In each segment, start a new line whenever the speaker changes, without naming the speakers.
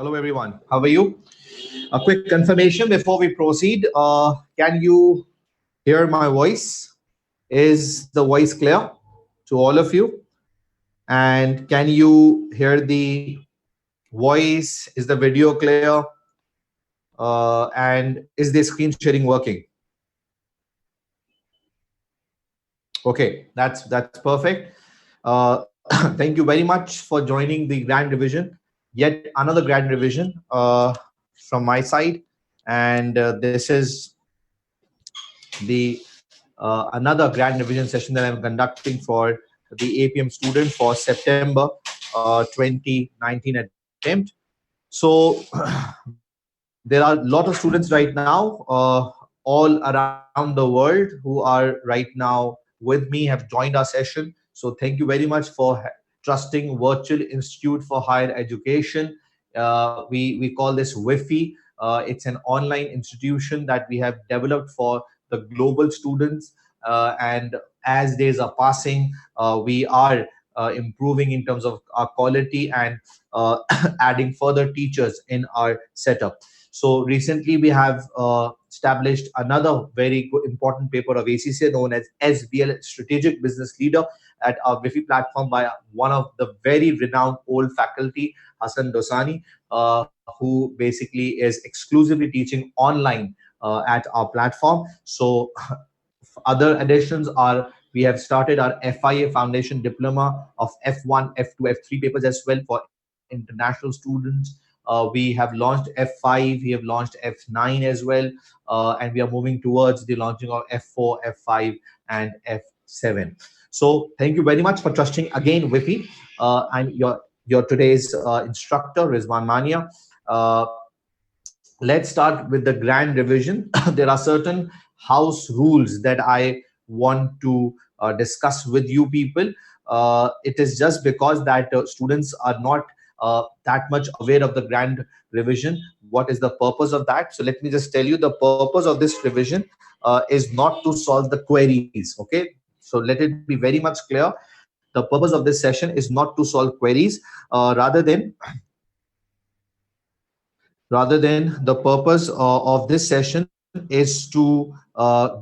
Hello, everyone. How are you? A quick confirmation before we proceed. Can you hear my voice? Is the voice clear to all of you? And can you hear the voice? Is the video clear? And is the screen sharing working? Okay, that's perfect. Thank you very much for joining the grand revision. Yet another grand revision from my side, and this is the another grand revision session that I'm conducting for the APM student for September 2019 attempt. So there are a lot of students right now all around the world who are right now with me, have joined our session. So thank you very much for trusting Virtual Institute for Higher Education. We call this WIFI. It's an online institution that we have developed for the global students. And as days are passing, we are improving in terms of our quality and adding further teachers in our setup. So recently we have established another very good, important paper of ACCA known as SBL Strategic Business Leader at our WIFI platform by one of the very renowned old faculty, Hassan Dosani, who basically is exclusively teaching online at our platform. So other additions are we have started our FIA Foundation Diploma of F1, F2, F3 papers as well for international students. We have launched F5, we have launched F9 as well, and we are moving towards the launching of F4, F5, and F7. So thank you very much for trusting again, WIFI. I'm your today's instructor, Rizwan Maniya. Uh, let's start with the grand revision. There are certain house rules that I want to discuss with you people. It is just because that students are not that much aware of the grand revision. What is the purpose of that? So let me just tell you the purpose of this revision is not to solve the queries. Okay, so let it be very much clear. The purpose of this session is not to solve queries, rather than the purpose of this session is to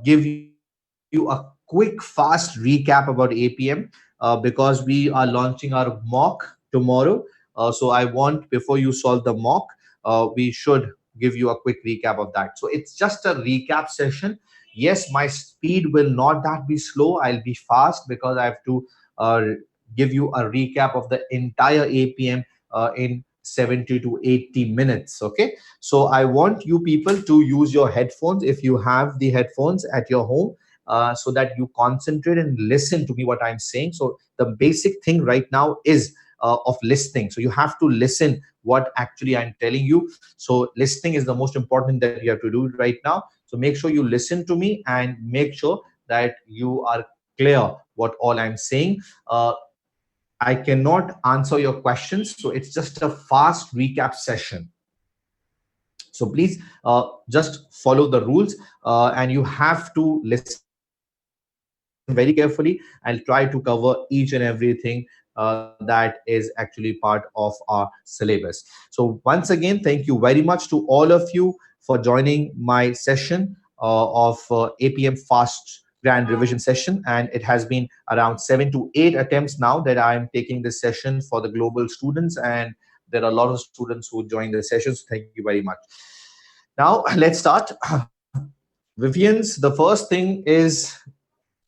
give you a quick fast recap about APM because we are launching our mock tomorrow. So I want, before you solve the mock, we should give you a quick recap of that. So it's just a recap session. Yes, my speed will not that be slow. I'll be fast because I have to uh, give you a recap of the entire APM in 70 to 80 minutes. Okay, so I want you people to use your headphones if you have the headphones at your home, so that you concentrate and listen to me what I'm saying. So the basic thing right now is of listening. So you have to listen what actually I'm telling you. So listening is the most important thing that you have to do right now. So make sure you listen to me and make sure that you are clear what all I'm saying. I cannot answer your questions, so it's just a fast recap session. So please just follow the rules, and you have to listen very carefully. I'll try to cover each and everything that is actually part of our syllabus. So once again, thank you very much to all of you for joining my session of APM Fast Grand Revision session. And it has been around 7 to 8 attempts now that I'm taking this session for the global students. And there are a lot of students who join the sessions. Thank you very much. Now, let's start. Vivians, the first thing is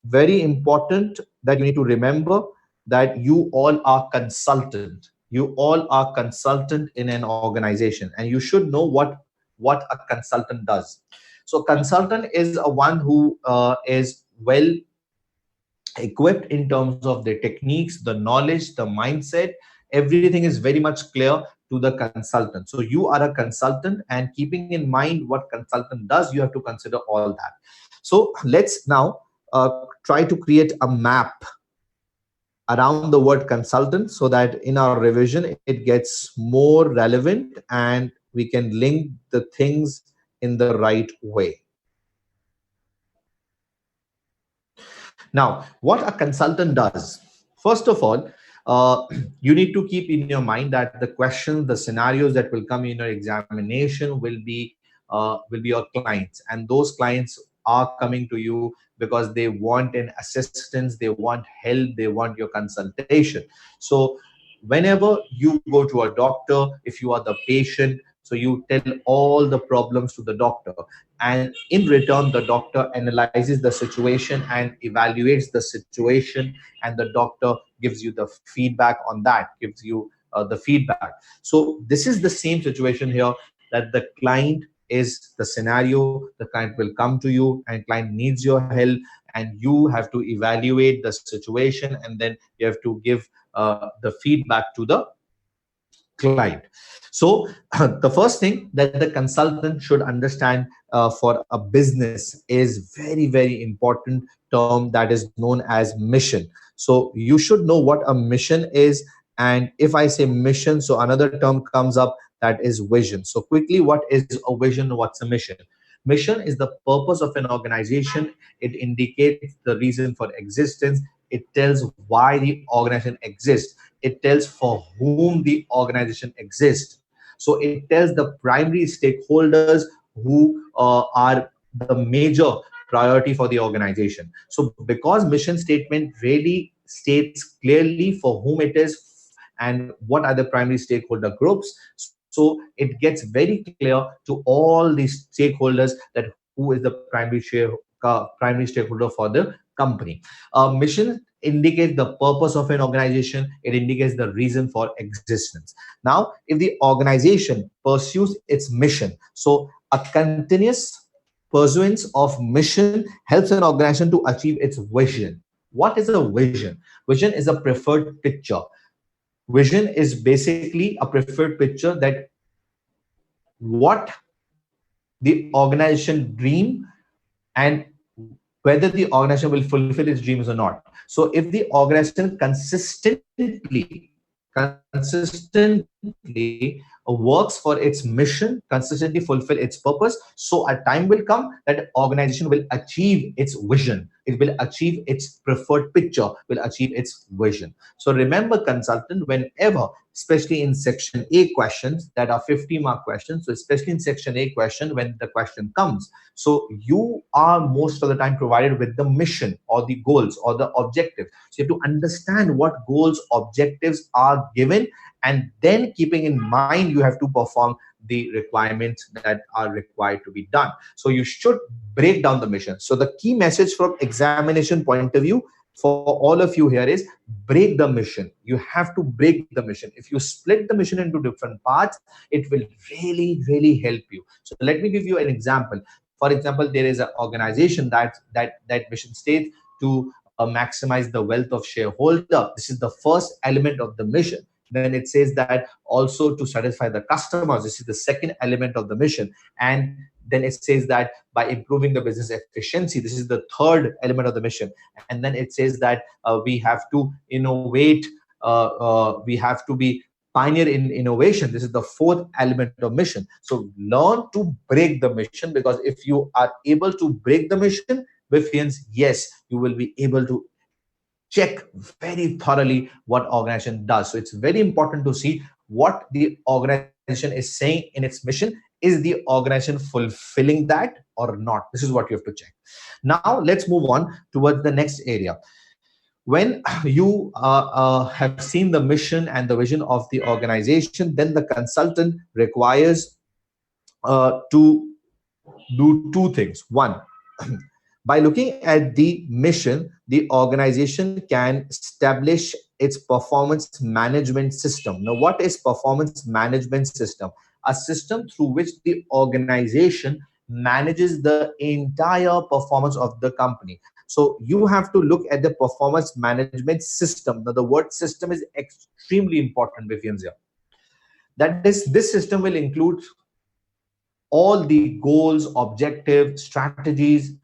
very important that you need to remember that you all are consultant. You all are consultant in an organization, and you should know what a consultant does. So consultant is a one who is well equipped in terms of the techniques, the knowledge, the mindset. Everything is very much clear to the consultant. So you are a consultant, and keeping in mind what consultant does, you have to consider all that. So let's now try to create a map around the word consultant so that in our revision it gets more relevant and we can link the things in the right way. Now, what a consultant does, first of all, uh, you need to keep in your mind that the questions, the scenarios that will come in your examination will be your clients, and those clients are coming to you because they want an assistance, they want help, they want your consultation. So whenever you go to a doctor, if you are the patient, so you tell all the problems to the doctor, and in return the doctor analyzes the situation and evaluates the situation, and the doctor gives you the feedback on that, gives you the feedback. So this is the same situation here, that the client is the scenario, the client will come to you and client needs your help, and you have to evaluate the situation, and then you have to give the feedback to the client. So the first thing that the consultant should understand for a business is very important term that is known as mission. So you should know what a mission is, and if I say mission, so another term comes up, that is vision. So quickly, what is a vision, what's a mission? Mission is the purpose of an organization. It indicates the reason for existence. It tells why the organization exists. It tells for whom the organization exists. So it tells the primary stakeholders who are the major priority for the organization. So because mission statement really states clearly for whom it is and what are the primary stakeholder groups, so it gets very clear to all the stakeholders that who is the primary stakeholder for the company. Mission indicates the purpose of an organization. It indicates the reason for existence. Now, if the organization pursues its mission, so a continuous pursuance of mission helps an organization to achieve its vision. What is a vision? Vision is a preferred picture. Vision is basically a preferred picture that what the organization dream, and whether the organization will fulfill its dreams or not. So if the organization consistently works for its mission, consistently fulfill its purpose, so a time will come that organization will achieve its vision. It will achieve its preferred picture, will achieve its vision. So remember, consultant, whenever, especially in section A questions that are 50-mark questions, so especially in section A question, when the question comes, so you are most of the time provided with the mission or the goals or the objective. So you have to understand what goals, objectives are given, and then keeping in mind you have to perform the requirements that are required to be done. So you should break down the mission. So the key message from examination point of view for all of you here is break the mission. You have to break the mission. If you split the mission into different parts, it will really help you. So let me give you an example. For example, there is an organization that mission states to maximize the wealth of shareholder. This is the first element of the mission. Then it says that also to satisfy the customers. This is the second element of the mission. And then it says that by improving the business efficiency, this is the third element of the mission. And then it says that we have to innovate, we have to be pioneer in innovation. This is the fourth element of mission. So learn to break the mission, because if you are able to break the mission, Vifians, yes, you will be able to check very thoroughly what organization does. So it's very important to see what the organization is saying in its mission. Is the organization fulfilling that or not? This is what you have to check. Now let's move on towards the next area. When you have seen the mission and the vision of the organization, then the consultant requires to do two things. One, by looking at the mission, the organization can establish its performance management system. Now, what is performance management system? A system through which the organization manages the entire performance of the company. So you have to look at the performance management system. Now, the word system is extremely important, Vivian. That is, this system will include all the goals, objectives, strategies,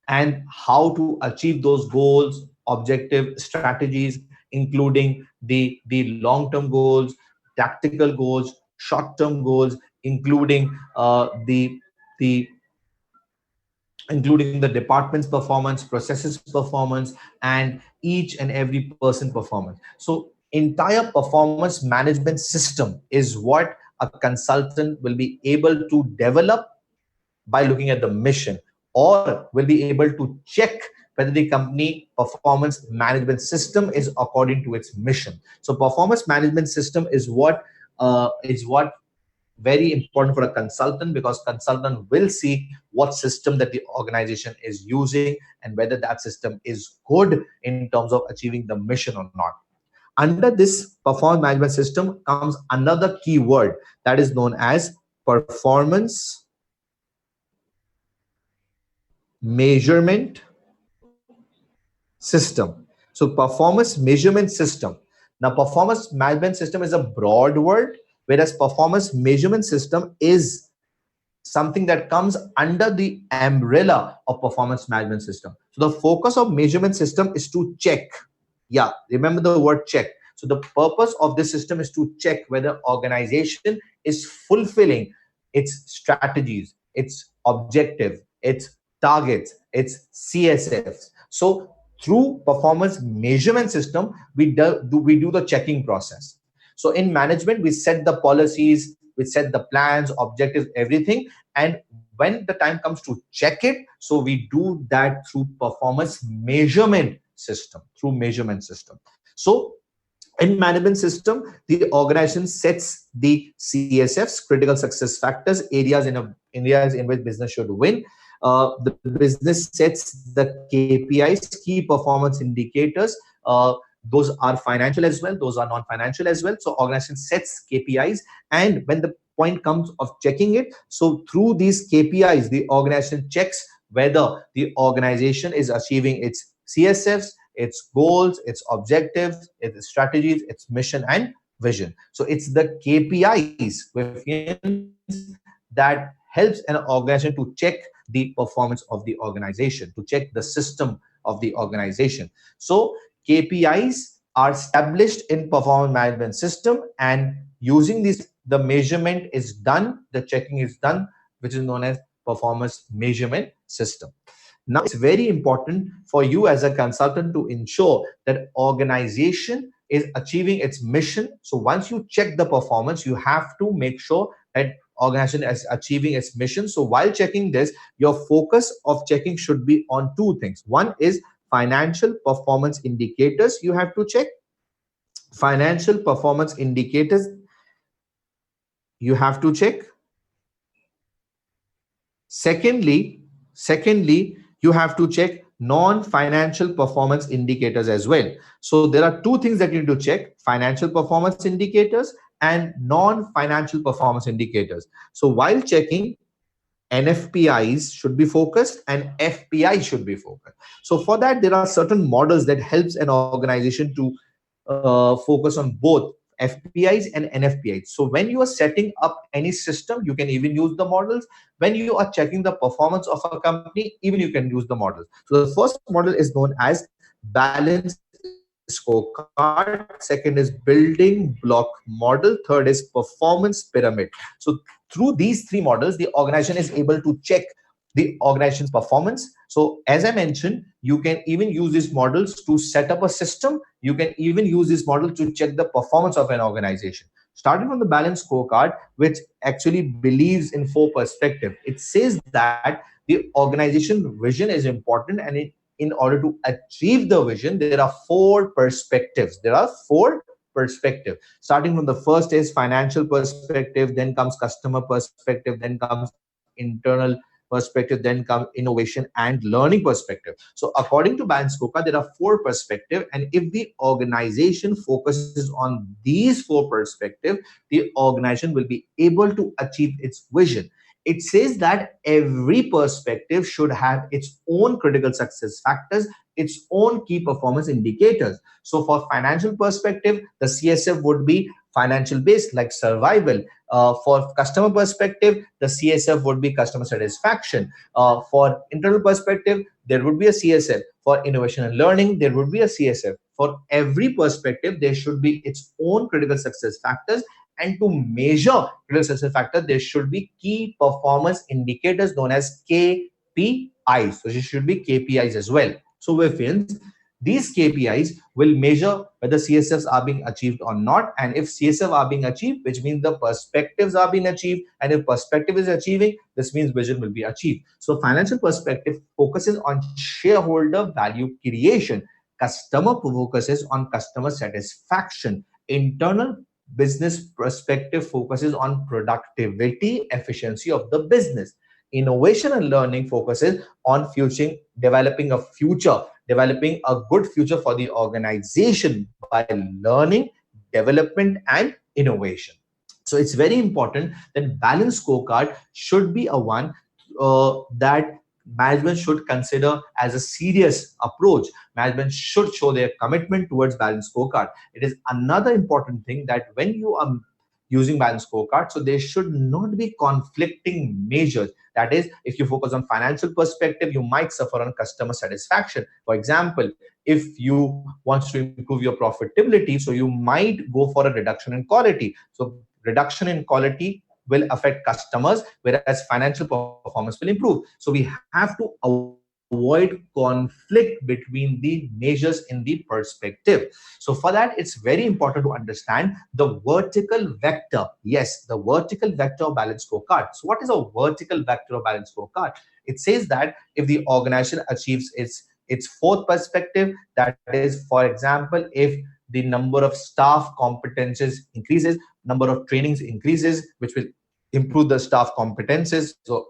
and how to achieve those goals, objective, strategies, including the long-term goals, tactical goals, short-term goals, including the including the department's performance, processes performance, and each and every person performance. So entire performance management system is what a consultant will be able to develop by looking at the mission, or will be able to check whether the company performance management system is according to its mission. So performance management system is what very important for a consultant, because consultant will see what system that the organization is using and whether that system is good in terms of achieving the mission or not. Under this performance management system comes another key word that is known as performance measurement system. So performance measurement system. Now performance management system is a broad word, whereas performance measurement system is something that comes under the umbrella of performance management system. So the focus of measurement system is to check. Yeah, remember the word check. So the purpose of this system is to check whether organization is fulfilling its strategies, its objective, its targets, its CSFs. So through performance measurement system, we do the checking process. So in management, we set the policies, we set the plans, objectives, everything. And when the time comes to check it, so we do that through performance measurement system, through measurement system. So in management system, the organization sets the CSFs, critical success factors, areas in which business should win. The business sets the KPIs, key performance indicators. Those are financial as well, those are non-financial as well. So organization sets KPIs, and when the point comes of checking it, so through these KPIs, the organization checks whether the organization is achieving its CSFs, its goals, its objectives, its strategies, its mission and vision. So it's the KPIs, coefficients, that helps an organization to check the performance of the organization, to check the system of the organization. So KPIs are established in performance management system, and using this, the measurement is done, the checking is done, which is known as performance measurement system. Now, it's very important for you as a consultant to ensure that organization is achieving its mission. So once you check the performance, you have to make sure that organization is achieving its mission. So while checking this, your focus of checking should be on two things. One is financial performance indicators. You have to check financial performance indicators. You have to check. Secondly, you have to check non-financial performance indicators as well. So there are two things that you need to check: financial performance indicators and non-financial performance indicators. So while checking, NFPIs should be focused and FPI should be focused. So for that, there are certain models that helps an organization to focus on both FPIs and NFPIs. So when you are setting up any system, you can even use the models. When you are checking the performance of a company, even you can use the models. So the first model is known as balanced scorecard. Second is building block model. Third is performance pyramid. So through these three models, the organization is able to check the organization's performance. So as I mentioned, you can even use these models to set up a system. You can even use these models to check the performance of an organization. Starting from the balanced scorecard, which actually believes in four perspectives. It says that the organization vision is important, and in order to achieve the vision, there are four perspectives. There are four perspectives. Starting from the first is financial perspective, then comes customer perspective, then comes internal perspective, then come innovation and learning perspective. So according to Ban Skoka, there are four perspectives, and if the organization focuses on these four perspectives, the organization will be able to achieve its vision. It says that every perspective should have its own critical success factors, its own key performance indicators. So for financial perspective, the CSF would be financial based, like survival. For customer perspective, the CSF would be customer satisfaction. For internal perspective, there would be a CSF. For innovation and learning, there would be a CSF. For every perspective, there should be its own critical success factors. And to measure critical success factor, there should be key performance indicators known as KPIs. KPIs. So it should be KPIs as well. So within these KPIs will measure whether CSFs are being achieved or not. And if CSF are being achieved, which means the perspectives are being achieved. And if perspective is achieving, this means vision will be achieved. So financial perspective focuses on shareholder value creation. Customer focuses on customer satisfaction. Internal business perspective focuses on productivity, efficiency of the business. Innovation and learning focuses on future, developing a good future for the organization by learning, development, and innovation. So it's very important that balanced scorecard should be a one that management should consider as a serious approach. Management should show their commitment towards balanced scorecard. It is another important thing that when you are using balanced scorecard, so there should not be conflicting measures. That is, if you focus on financial perspective, you might suffer on customer satisfaction. For example, if you want to improve your profitability, so you might go for a reduction in quality. So reduction in quality will affect customers, whereas financial performance will improve. So we have to avoid conflict between the measures in the perspective. So for that, it's very important to understand the vertical vector. Yes, the vertical vector of balanced scorecard. So what is a vertical vector of balanced scorecard? It says that if the organization achieves its fourth perspective, that is, for example, if the number of staff competences increases, number of trainings increases, which will improve the staff competences. So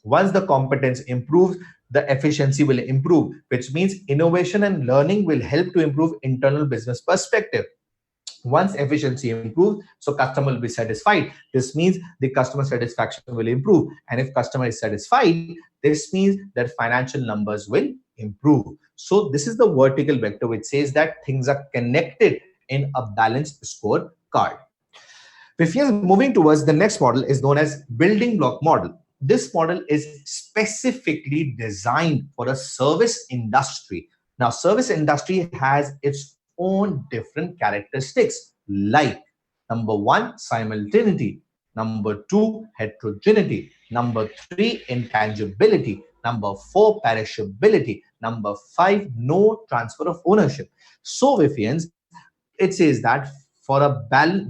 once the competence improves, the efficiency will improve, which means innovation and learning will help to improve internal business perspective. Once efficiency improves, so customer will be satisfied. This means the customer satisfaction will improve. And if customer is satisfied, this means that financial numbers will improve. So this is the vertical vector, which says that things are connected in a balanced scorecard. If you're moving towards the next model is known as building block model. This model is specifically designed for a service industry. Now, service industry has its own different characteristics, like number one, simultaneity, number two, heterogeneity, number three, intangibility, number four, perishability, number five, no transfer of ownership. So, Vivians, it says that for a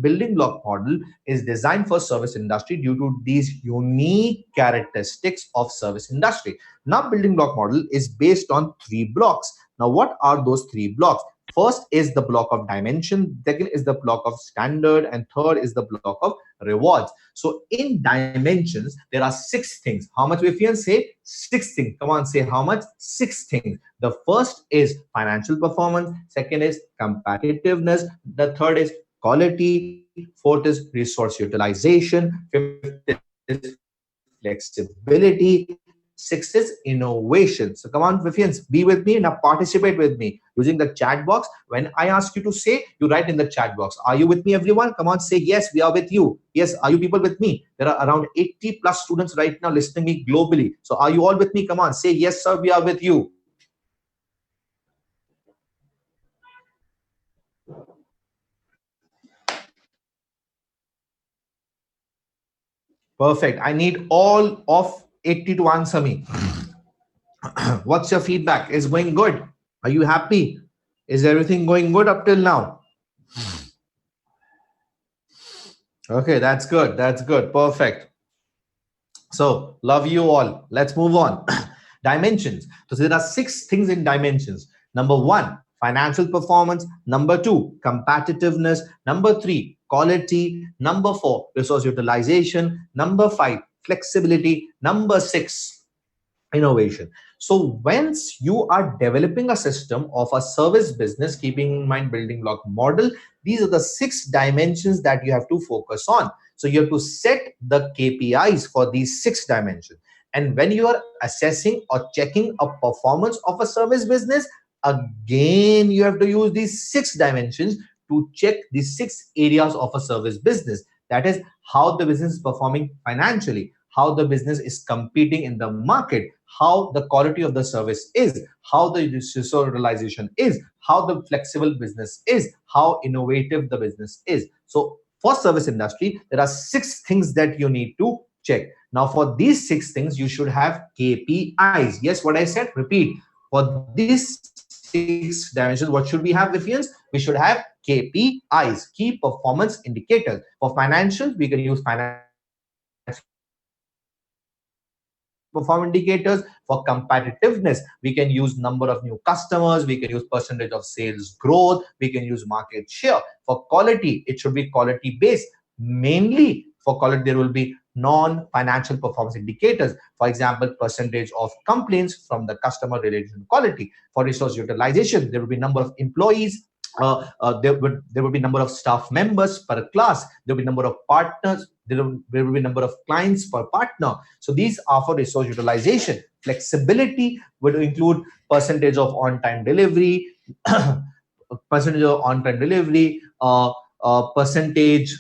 building block model is designed for service industry due to these unique characteristics of service industry. Now, building block model is based on three blocks. Now, what are those three blocks? First is the block of dimension, second is the block of standard, and third is the block of rewards. So in dimensions, there are six things. How much, if you say six things? Come on, say how much? Six things. The first is financial performance, second is competitiveness, the third is quality, fourth is resource utilization, fifth is flexibility, sixth is innovation. So come on, Vivians, be with me, now participate with me using the chat box. When I ask you to say, you write in the chat box. Are you with me, everyone? Come on, say yes, we are with you. Yes, are you people with me? There are around 80 plus students right now listening me globally. So are you all with me? Come on, say yes, sir, we are with you. Perfect. I need all of 80 to answer me. What's your feedback? Is going good? Are you happy? Is everything going good up till now? Okay, that's good. That's good. Perfect. So, love you all. Let's move on. Dimensions. So, there are six things in dimensions. Number one, financial performance. Number two, competitiveness. Number three, quality. Number four, resource utilization. Number five, flexibility. Number six, innovation. So once you are developing a system of a service business, keeping in mind building block model, these are the six dimensions that you have to focus on. So you have to set the KPIs for these six dimensions. And when you are assessing or checking a performance of a service business, again, you have to use these six dimensions to check the six areas of a service business. That is how the business is performing financially, how the business is competing in the market, how the quality of the service is, how the resource utilization is, how the flexible business is, how innovative the business is. So for service industry, there are six things that you need to check. Now, for these six things, you should have KPIs. Yes, what I said, repeat. For these six dimensions, what should we have, Vivians? We should have KPIs, key performance indicators. For financials, we can use financial performance indicators. For competitiveness, we can use number of new customers, we can use percentage of sales growth, we can use market share. For quality, it should be quality based. Mainly for quality, there will be non-financial performance indicators. For example, percentage of complaints from the customer related to quality. For resource utilization, there will be number of employees, there will be number of employees, there will be number of staff members per class, there will be number of partners, there will be number of clients per partner. So these are for resource utilization. Flexibility would include percentage of on-time delivery, percentage of on-time delivery, percentage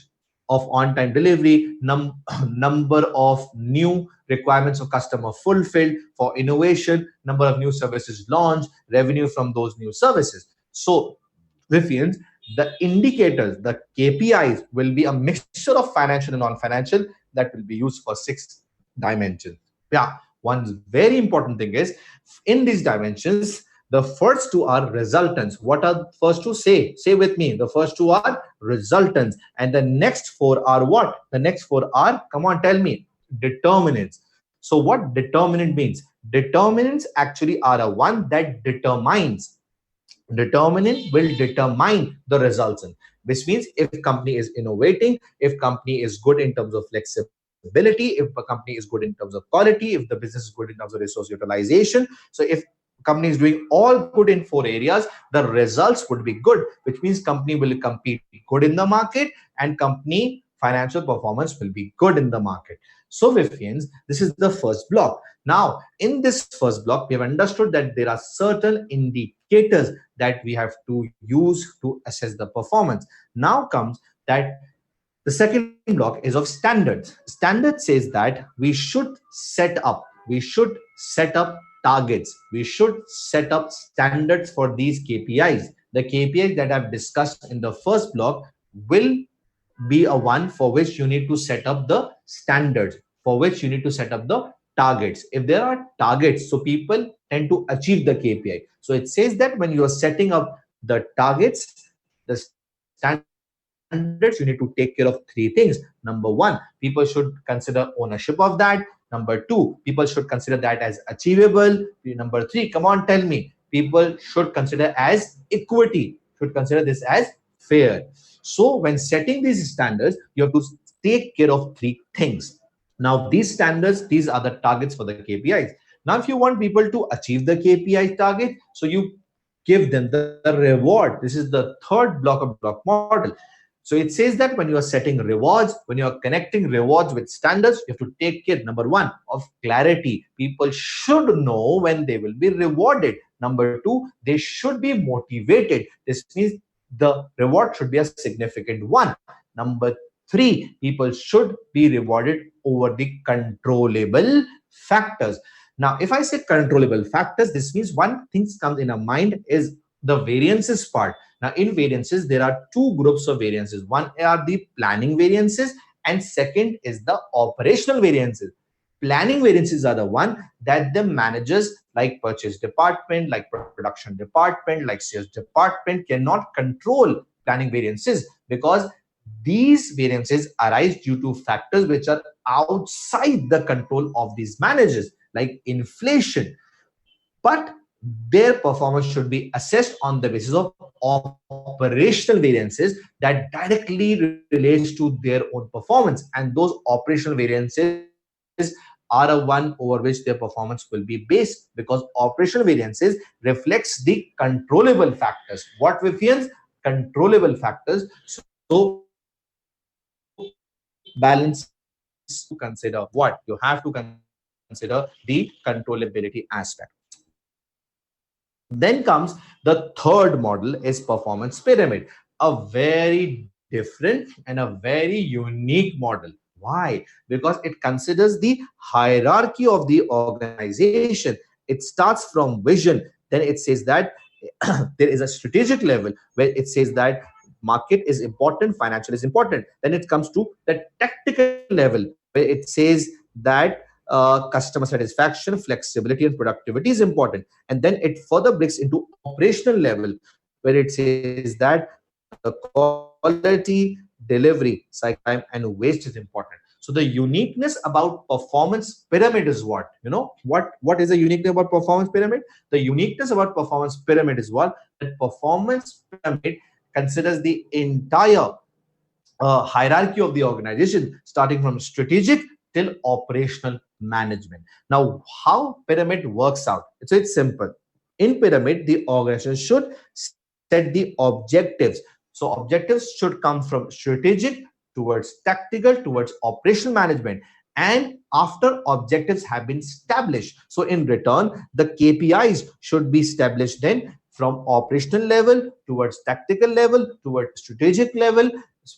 of on-time delivery, number of new requirements of customer fulfilled. For innovation, number of new services launched, revenue from those new services. So, Vivians, the indicators, the KPIs will be a mixture of financial and non-financial that will be used for six dimensions. Yeah, one very important thing is in these dimensions, the first two are resultants. What are the first two? Say with me. The first two are resultants, and the next four are what? The next four are, come on, tell me, determinants. So what determinant means? Determinants actually are a one that determines. Determinant will determine the results in, which means if company is innovating, if company is good in terms of flexibility, if a company is good in terms of quality, if the business is good in terms of resource utilization. So if company is doing all good in four areas, the results would be good, which means company will compete good in the market and company financial performance will be good in the market. So Vivians, this is the first block. Now in this first block, we have understood that there are certain indicators that we have to use to assess the performance. Now comes that the second block is of standards. Standard says that we should set up targets. We should set up standards for these KPIs. The KPIs that I've discussed in the first block will be a one for which you need to set up the standards, for which you need to set up the targets. If there are targets, so people tend to achieve the KPI. So it says that when you are setting up the targets, the standards, you need to take care of three things. Number one, people should consider ownership of that. Number two, people should consider that as achievable. Number three, come on, tell me, people should consider as equity, should consider this as fair. So when setting these standards, you have to take care of three things. Now these standards, these are the targets for the KPIs. Now if you want people to achieve the KPI target, so you give them the reward. This is the third block of block model. So it says that when you are setting rewards, when you are connecting rewards with standards, you have to take care, number one, of clarity. People should know when they will be rewarded. Number two, they should be motivated. This means the reward should be a significant one. Number three, people should be rewarded over the controllable factors. Now, if I say controllable factors, this means one thing comes in our mind is the variances part. Now, in variances, there are two groups of variances. One are the planning variances, and second is the operational variances. Planning variances are the one that the managers like purchase department, like production department, like sales department cannot control planning variances, because these variances arise due to factors which are outside the control of these managers, like inflation. But their performance should be assessed on the basis of operational variances that directly relates to their own performance, and those operational variances are a one over which their performance will be based, because operational variances reflects the controllable factors. What, Vivians? Controllable factors. So balance sheet, you have to consider what? You have to consider the controllability aspect. Then comes the third model is performance pyramid, a very different and a very unique model. Why? Because it considers the hierarchy of the organization. It starts from vision, then it says that there is a strategic level where it says that market is important, financial is important. Then it comes to the tactical level where it says that customer satisfaction, flexibility, and productivity is important. And then it further breaks into operational level, where it says that the quality, delivery, cycle time, and waste is important. So the uniqueness about performance pyramid is what? What is the uniqueness about performance pyramid? The uniqueness about performance pyramid is what? That performance pyramid considers the entire hierarchy of the organization, starting from strategic till operational management. Now, how pyramid works out? So it's simple. In pyramid, the organization should set the objectives. So objectives should come from strategic towards tactical towards operational management. And after objectives have been established, so in return, the KPIs should be established then from operational level towards tactical level towards strategic level.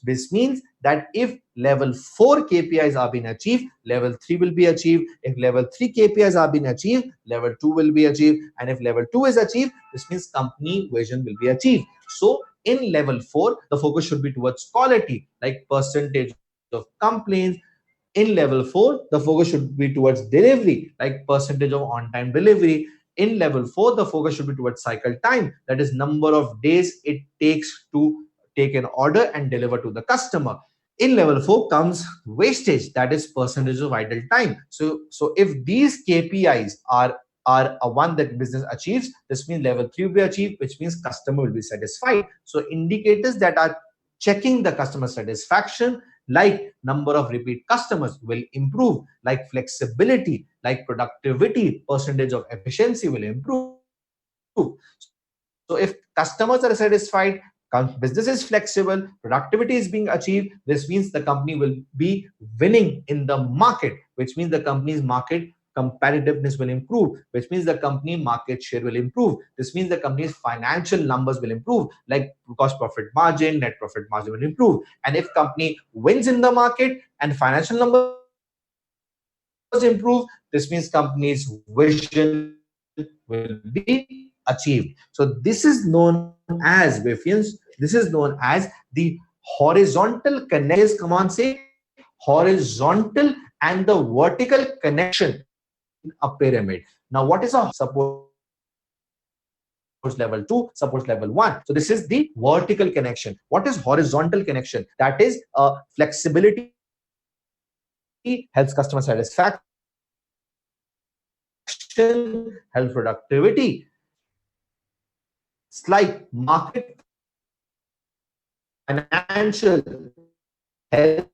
This means that if level 4 KPIs are being achieved, level 3 will be achieved. If level 3 KPIs are being achieved, level 2 will be achieved. And if level 2 is achieved, this means company vision will be achieved. So in level 4, the focus should be towards quality, like percentage of complaints. In level 4, the focus should be towards delivery, like percentage of on-time delivery. In level 4, the focus should be towards cycle time, that is number of days it takes to take an order and deliver to the customer. In level 4 comes wastage, that is percentage of idle time. So if these KPIs are a one that business achieves, this means level 3 will be achieved, which means customer will be satisfied. So indicators that are checking the customer satisfaction, like number of repeat customers, will improve, like flexibility, like productivity, percentage of efficiency will improve. So if customers are satisfied, business is flexible, productivity is being achieved, this means the company will be winning in the market, which means the company's market competitiveness will improve, which means the company market share will improve. This means the company's financial numbers will improve, like cost profit margin, net profit margin will improve. And if company wins in the market and financial numbers improve, this means company's vision will be achieved. So this is known as, Vivians, this is known as the horizontal connection. What is, come on, say horizontal and the vertical connection in a pyramid. Now, what is a horizontal connection? Suppose level 2, suppose level 1. So this is the vertical connection. What is horizontal connection? That is flexibility helps customer satisfaction, helps productivity, like market financial, and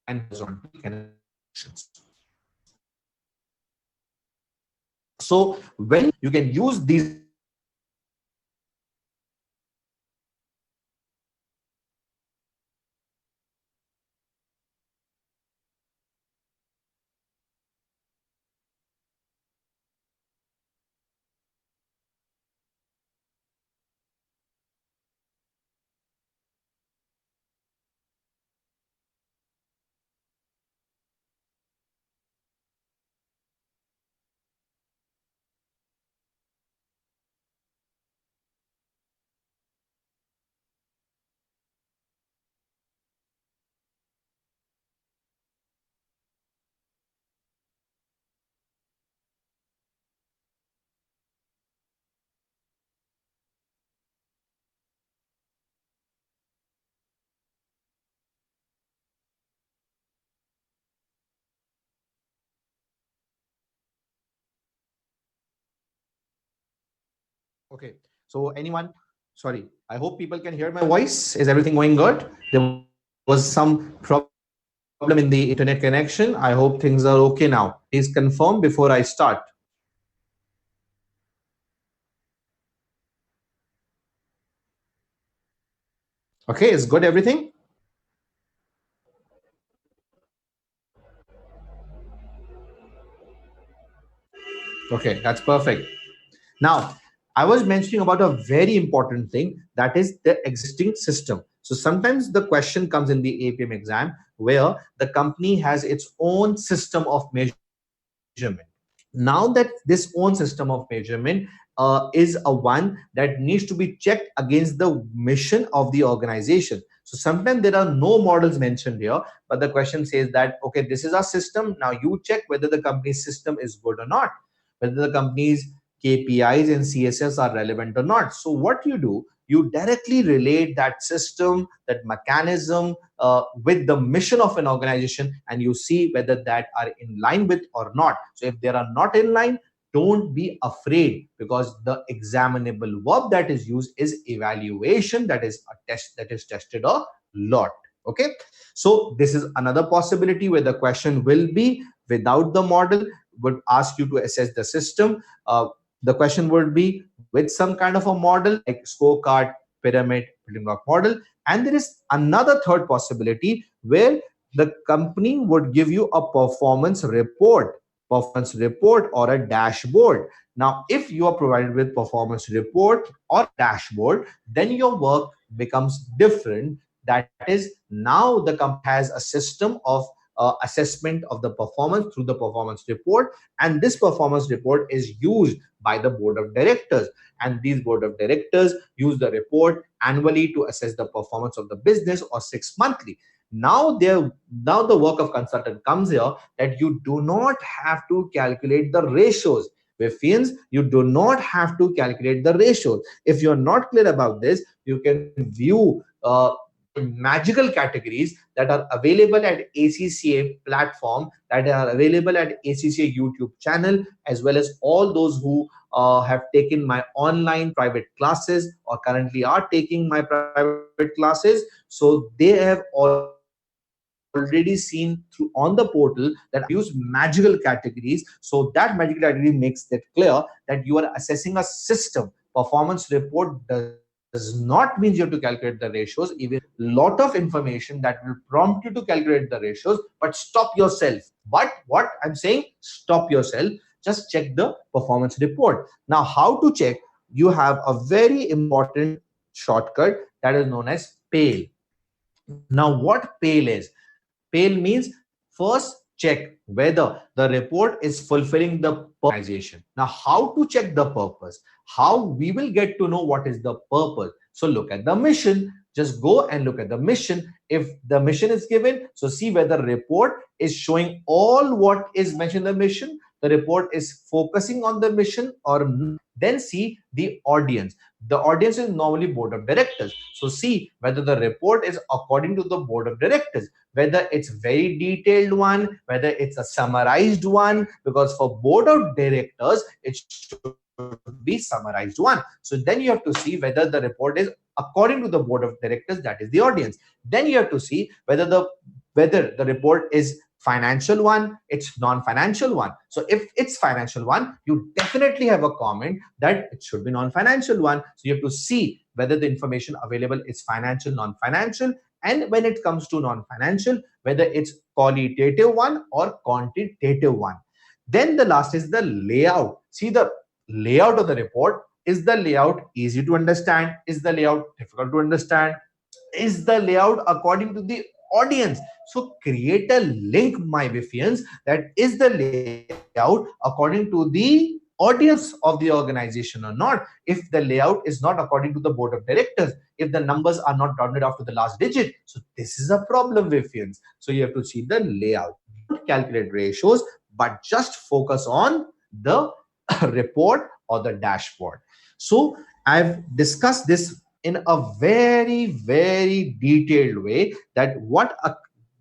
horizontal connections. So when you can use these Okay. So anyone, sorry, I hope people can hear my voice. Is everything going good? There was some problem in the internet connection. I hope things are okay now. Please confirm before I start. Okay, is good everything? Okay, that's perfect. Now, I was mentioning about a very important thing, that is the existing system. So sometimes the question comes in the APM exam where the company has its own system of measurement. Now that this own system of measurement is a one that needs to be checked against the mission of the organization. So sometimes there are no models mentioned here, but the question says that, okay, this is our system. Now you check whether the company's system is good or not, whether the company's KPIs and CSS are relevant or not. So what you do, you directly relate that system, that mechanism with the mission of an organization, and you see whether that are in line with or not. So if they are not in line, don't be afraid, because the examinable verb that is used is evaluation, that is a test that is tested a lot. Okay, so this is another possibility where the question will be without the model, would ask you to assess the system. The question would be with some kind of a model like scorecard, pyramid, building block model. And there is another third possibility where the company would give you a performance report or a dashboard. Now, if you are provided with performance report or dashboard, then your work becomes different. That is, now the company has a system of assessment of the performance through the performance report, and this performance report is used by the board of directors, and these board of directors use the report annually to assess the performance of the business, or 6 monthly. Now the work of consultant comes here, that you do not have to calculate the ratios. Withians, you do not have to calculate the ratios. If you're not clear about this, you can view magical categories that are available at ACCA platform, that are available at ACCA YouTube channel, as well as all those who have taken my online private classes or currently are taking my private classes. So they have already seen through on the portal that I use magical categories. So that magical category makes it clear that you are assessing a system. Performance report does not mean you have to calculate the ratios. Even lot of information that will prompt you to calculate the ratios, but stop yourself. What I'm saying, stop yourself. Just check the performance report. Now, how to check? You have a very important shortcut that is known as PAIL. Now, what PAIL is? PAIL means first check whether the report is fulfilling the purpose of the organization. Now, how to check the purpose? How we will get to know what is the purpose? So look at the mission. Just go and look at the mission. If the mission is given, so see whether the report is showing all what is mentioned in the mission. The report is focusing on the mission or not. Then see the audience. The audience is normally board of directors. So see whether the report is according to the board of directors, whether it's very detailed one, whether it's a summarized one, because for board of directors it should be summarized one. So then you have to see whether the report is according to the board of directors, that is the audience. Then you have to see whether the report is financial one, it's non-financial one. So if it's financial one, you definitely have a comment that it should be non-financial one. So you have to see whether the information available is financial, non-financial, and when it comes to non-financial, whether it's qualitative one or quantitative one. Then the last is the layout. See the layout of the report. Is the layout easy to understand? Is the layout difficult to understand? Is the layout according to the audience? So create a link, my Wiffians, that is the layout according to the audience of the organization or not. If the layout is not according to the board of directors, if the numbers are not rounded off to the last digit, so this is a problem, Wiffians. So you have to see the layout. Don't calculate ratios, but just focus on the report or the dashboard. So I've discussed this in a very detailed way, that what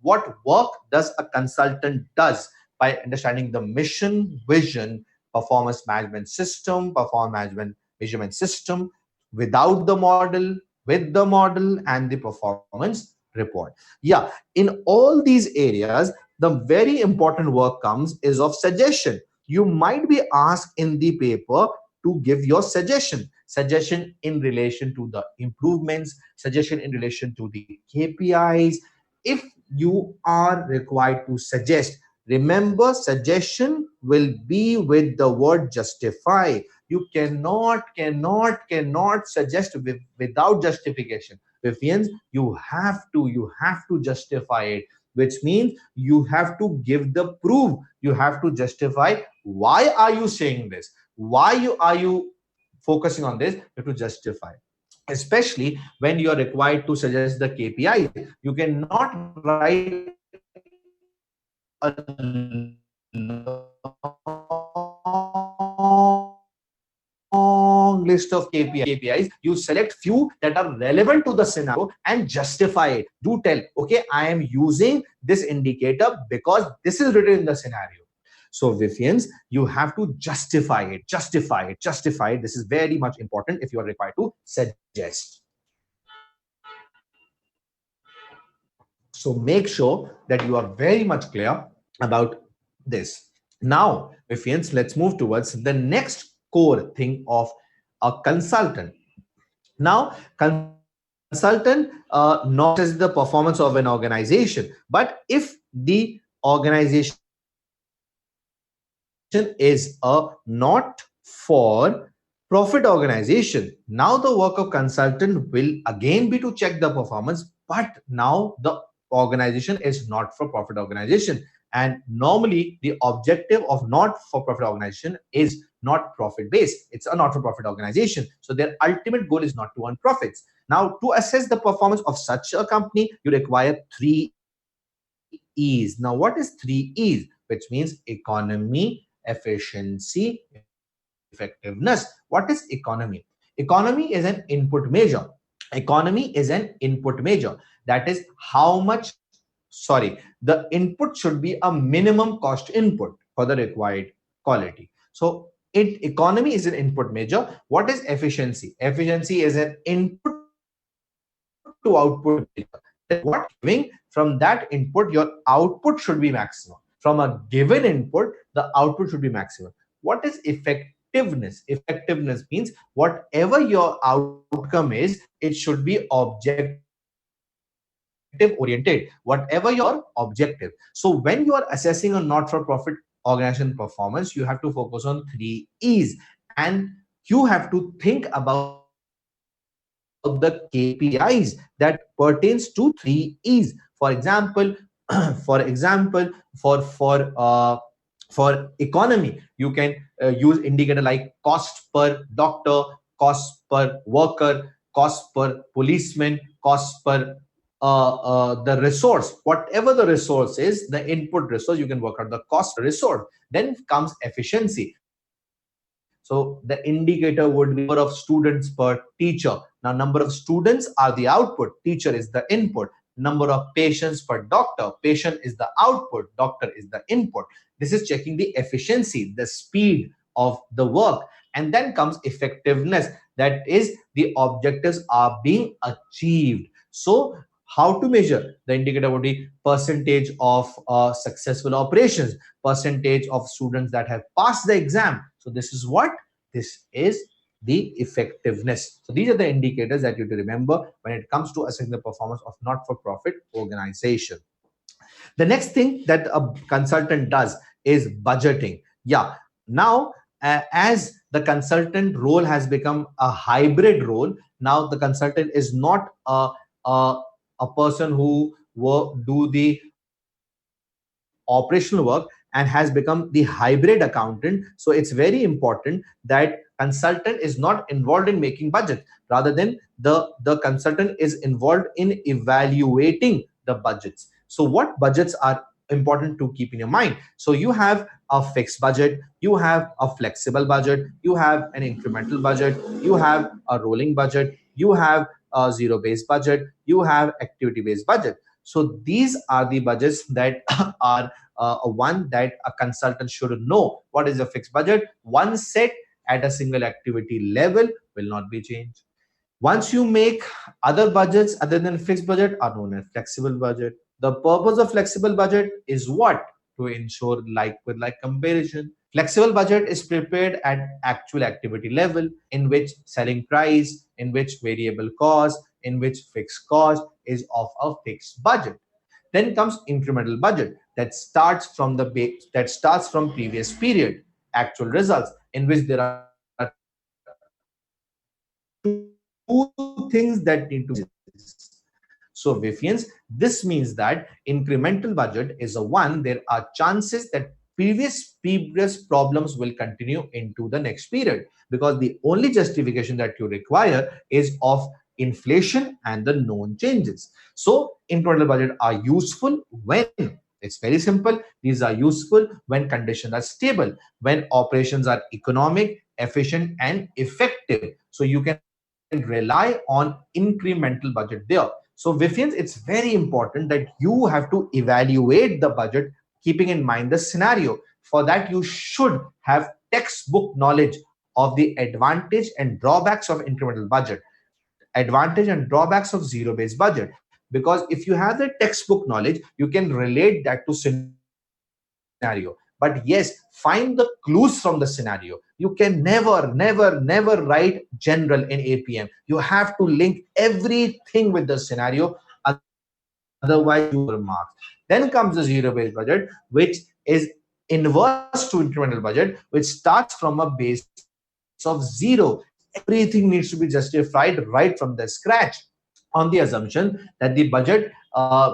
work does a consultant does by understanding the mission, vision, performance management system, performance management measurement system, without the model, with the model, and the performance report. Yeah, in all these areas, the very important work comes is of suggestion. You might be asked in the paper to give your suggestion in relation to the improvements, suggestion in relation to the KPIs. If you are required to suggest, Remember, suggestion will be with the word justify. You cannot suggest without justification. Vifians, you have to justify it, which means you have to give the proof. You have to justify why are you saying this, are you focusing on this. You have to justify, especially when you are required to suggest the KPIs. You cannot write a long list of KPIs. You select few that are relevant to the scenario and justify it. Do tell, okay, I am using this indicator because this is written in the scenario. So Vifians, you have to justify it. This is very much important if you are required to suggest. So make sure that you are very much clear about this. Now, Vifians, let's move towards the next core thing of a consultant. Now, consultant not assess the performance of an organization, but if the organization is a not for profit organization, now the work of consultant will again be to check the performance, but now the organization is not for profit organization. And normally the objective of not for profit organization is not profit based. It's a not for profit organization. So their ultimate goal is not to earn profits. Now, to assess the performance of such a company, you require 3 E's. Now, what is 3 E's? Which means economy, efficiency, effectiveness. What is economy? Economy is an input measure. Economy is an input measure. That is how much, sorry, the input should be a minimum cost input for the required quality. So economy is an input measure. What is efficiency? Efficiency is an input to output measure. That is what you are giving. From that input, your output should be maximum. From a given input, the output should be maximum. What is effectiveness? Effectiveness means whatever your outcome is, it should be objective oriented. Whatever your objective. So when you are assessing a not-for-profit organization performance, you have to focus on 3 E's, and you have to think about the KPIs that pertains to 3 E's. For example, for economy, you can use indicator like cost per doctor, cost per worker, cost per policeman, cost per the resource, whatever the resource is, the input resource, you can work out the cost per resource. Then comes efficiency. So the indicator would be number of students per teacher. Now, number of students are the output, teacher is the input. Number of patients per doctor, patient is the output, doctor is the input. This is checking the efficiency, the speed of the work. And then comes effectiveness, that is the objectives are being achieved. So how to measure? The indicator would be percentage of successful operations, percentage of students that have passed the exam. So this is what? This is the effectiveness. So these are the indicators that you have to remember when it comes to assessing the performance of not-for-profit organization. The next thing that a consultant does is budgeting. Yeah, now as the consultant role has become a hybrid role, now the consultant is not a, a person who do the operational work and has become the hybrid accountant. So it's very important that consultant is not involved in making budget, rather than the consultant is involved in evaluating the budgets. So what budgets are important to keep in your mind? So you have a fixed budget, you have a flexible budget, you have an incremental budget, you have a rolling budget, you have a zero based budget, you have activity based budget. So these are the budgets that are one that a consultant should know. What is a fixed budget? One set at a single activity level, will not be changed. Once you make other budgets other than fixed budget are known as flexible budget. The purpose of flexible budget is what? To ensure like with like comparison. Flexible budget is prepared at actual activity level, in which selling price, in which variable cost, in which fixed cost is of a fixed budget. Then comes incremental budget. that starts from previous period actual results, in which there are two things that need to be so Vifians, this means that incremental budget is a one. There are chances that previous problems will continue into the next period, because the only justification that you require is of inflation and the known changes. So incremental budget are useful when it's very simple. These are useful when conditions are stable, when operations are economic, efficient, and effective. So you can rely on incremental budget there. So Vifians, it's very important that you have to evaluate the budget keeping in mind the scenario. For that, you should have textbook knowledge of the advantage and drawbacks of incremental budget, advantage and drawbacks of zero-based budget. Because if you have the textbook knowledge, you can relate that to scenario. But yes, find the clues from the scenario. You can never write general in APM. You have to link everything with the scenario, otherwise you will lose your marks. Then comes the zero-based budget, which is inverse to incremental budget, which starts from a base of zero. Everything needs to be justified right from the scratch, on the assumption that the budget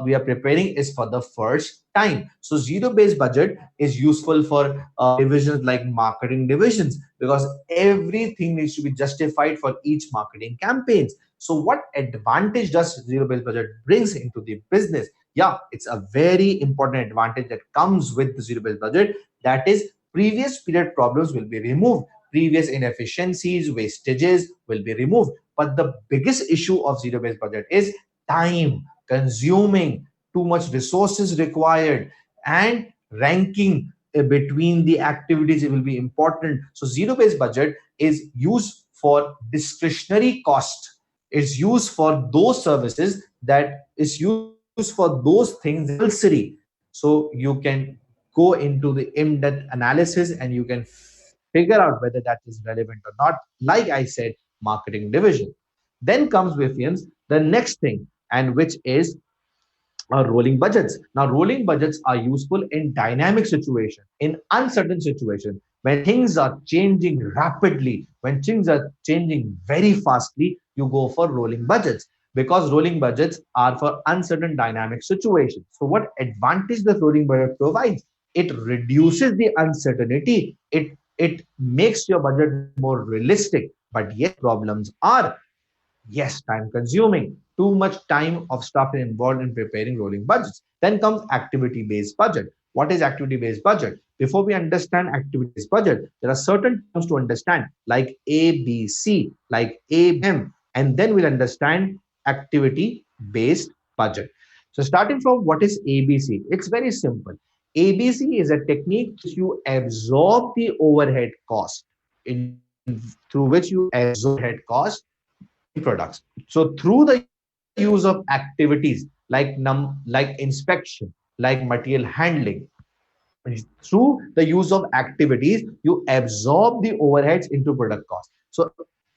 we are preparing is for the first time. So zero-based budget is useful for divisions like marketing divisions, because everything needs to be justified for each marketing campaigns. So what advantage does zero-based budget brings into the business? Yeah, it's a very important advantage that comes with the zero-based budget. That is, previous period problems will be removed, previous inefficiencies, wastages will be removed. But the biggest issue of zero-based budget is time consuming, too much resources required, and ranking between the activities, it will be important. So zero-based budget is used for discretionary cost. It's used for those services, that is used for those things that are compulsory. So you can go into the in-depth analysis and you can figure out whether that is relevant or not. Like I said, marketing division. Then comes Vifians, the next thing, and which is rolling budgets. Now, rolling budgets are useful in dynamic situation, in uncertain situation, when things are changing rapidly, when things are changing very fastly, you go for rolling budgets, because rolling budgets are for uncertain dynamic situations. So what advantage the rolling budget provides? It reduces the uncertainty. It makes your budget more realistic. But yes, problems are, yes, time consuming, too much time of stuff involved in preparing rolling budgets. Then comes activity based budget. What is activity based budget? Before we understand activity based budget, there are certain terms to understand, like ABC, like ABM, and then we'll understand activity based budget. So starting from what is ABC, it's very simple. ABC is a technique which you absorb the overhead cost, through which you absorb the overhead cost in products. So through the use of activities like inspection, like material handling, through the use of activities, you absorb the overheads into product cost. So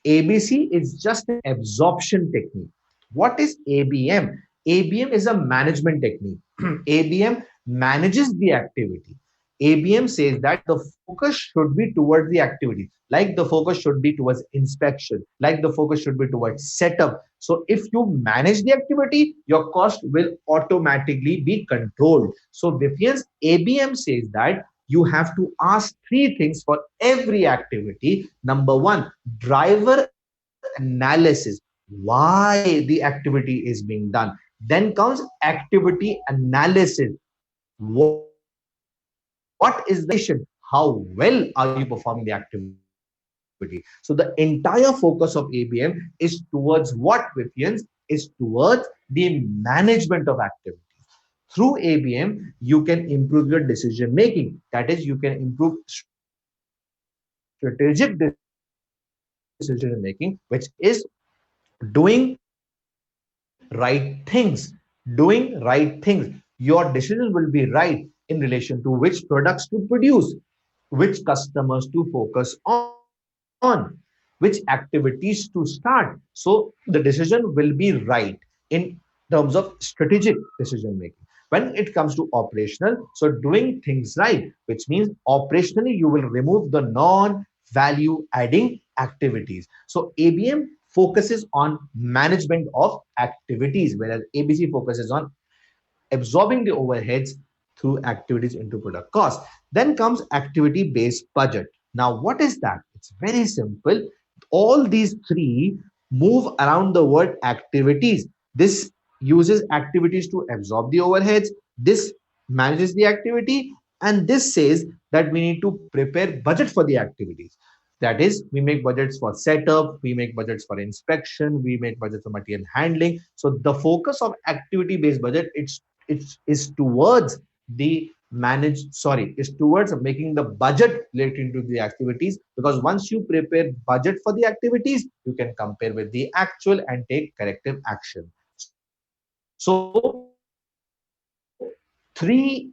ABC is just an absorption technique. What is ABM? ABM is a management technique. ABM manages the activity. ABM says that the focus should be towards the activity, like the focus should be towards inspection, like the focus should be towards setup. So if you manage the activity, your cost will automatically be controlled. So Vifian's ABM says that you have to ask three things for every activity. Number one, driver analysis, why the activity is being done. Then comes activity analysis. What is the implementation? How well are you performing the activity? So the entire focus of ABM is towards what, Vifians? Is towards the management of activities. Through ABM, you can improve your decision making. That is, you can improve strategic decision making, which is doing right things. Doing right things. Your decision will be right in relation to which products to produce, which customers to focus on, which activities to start. So the decision will be right. In terms of strategic decision making. Then comes activity based budget. When it comes to operational, so doing things right, which means operationally you will remove the non value adding activities. So ABM focuses on management of activities, whereas ABC focuses on absorbing the overheads through activities into product cost. Then comes activity based budget. Now, what is that? It's very simple. All these three move around the word activities. This uses activities to absorb the overheads, this manages the activity, and this says that we need to prepare budget for the activities. That is, we make budgets for setup, we make budgets for inspection, we make budgets for material handling. So the focus of activity based budget, it is towards the is towards making the budget related to the activities, because once you prepare budget for the activities, you can compare with the actual and take corrective action. So three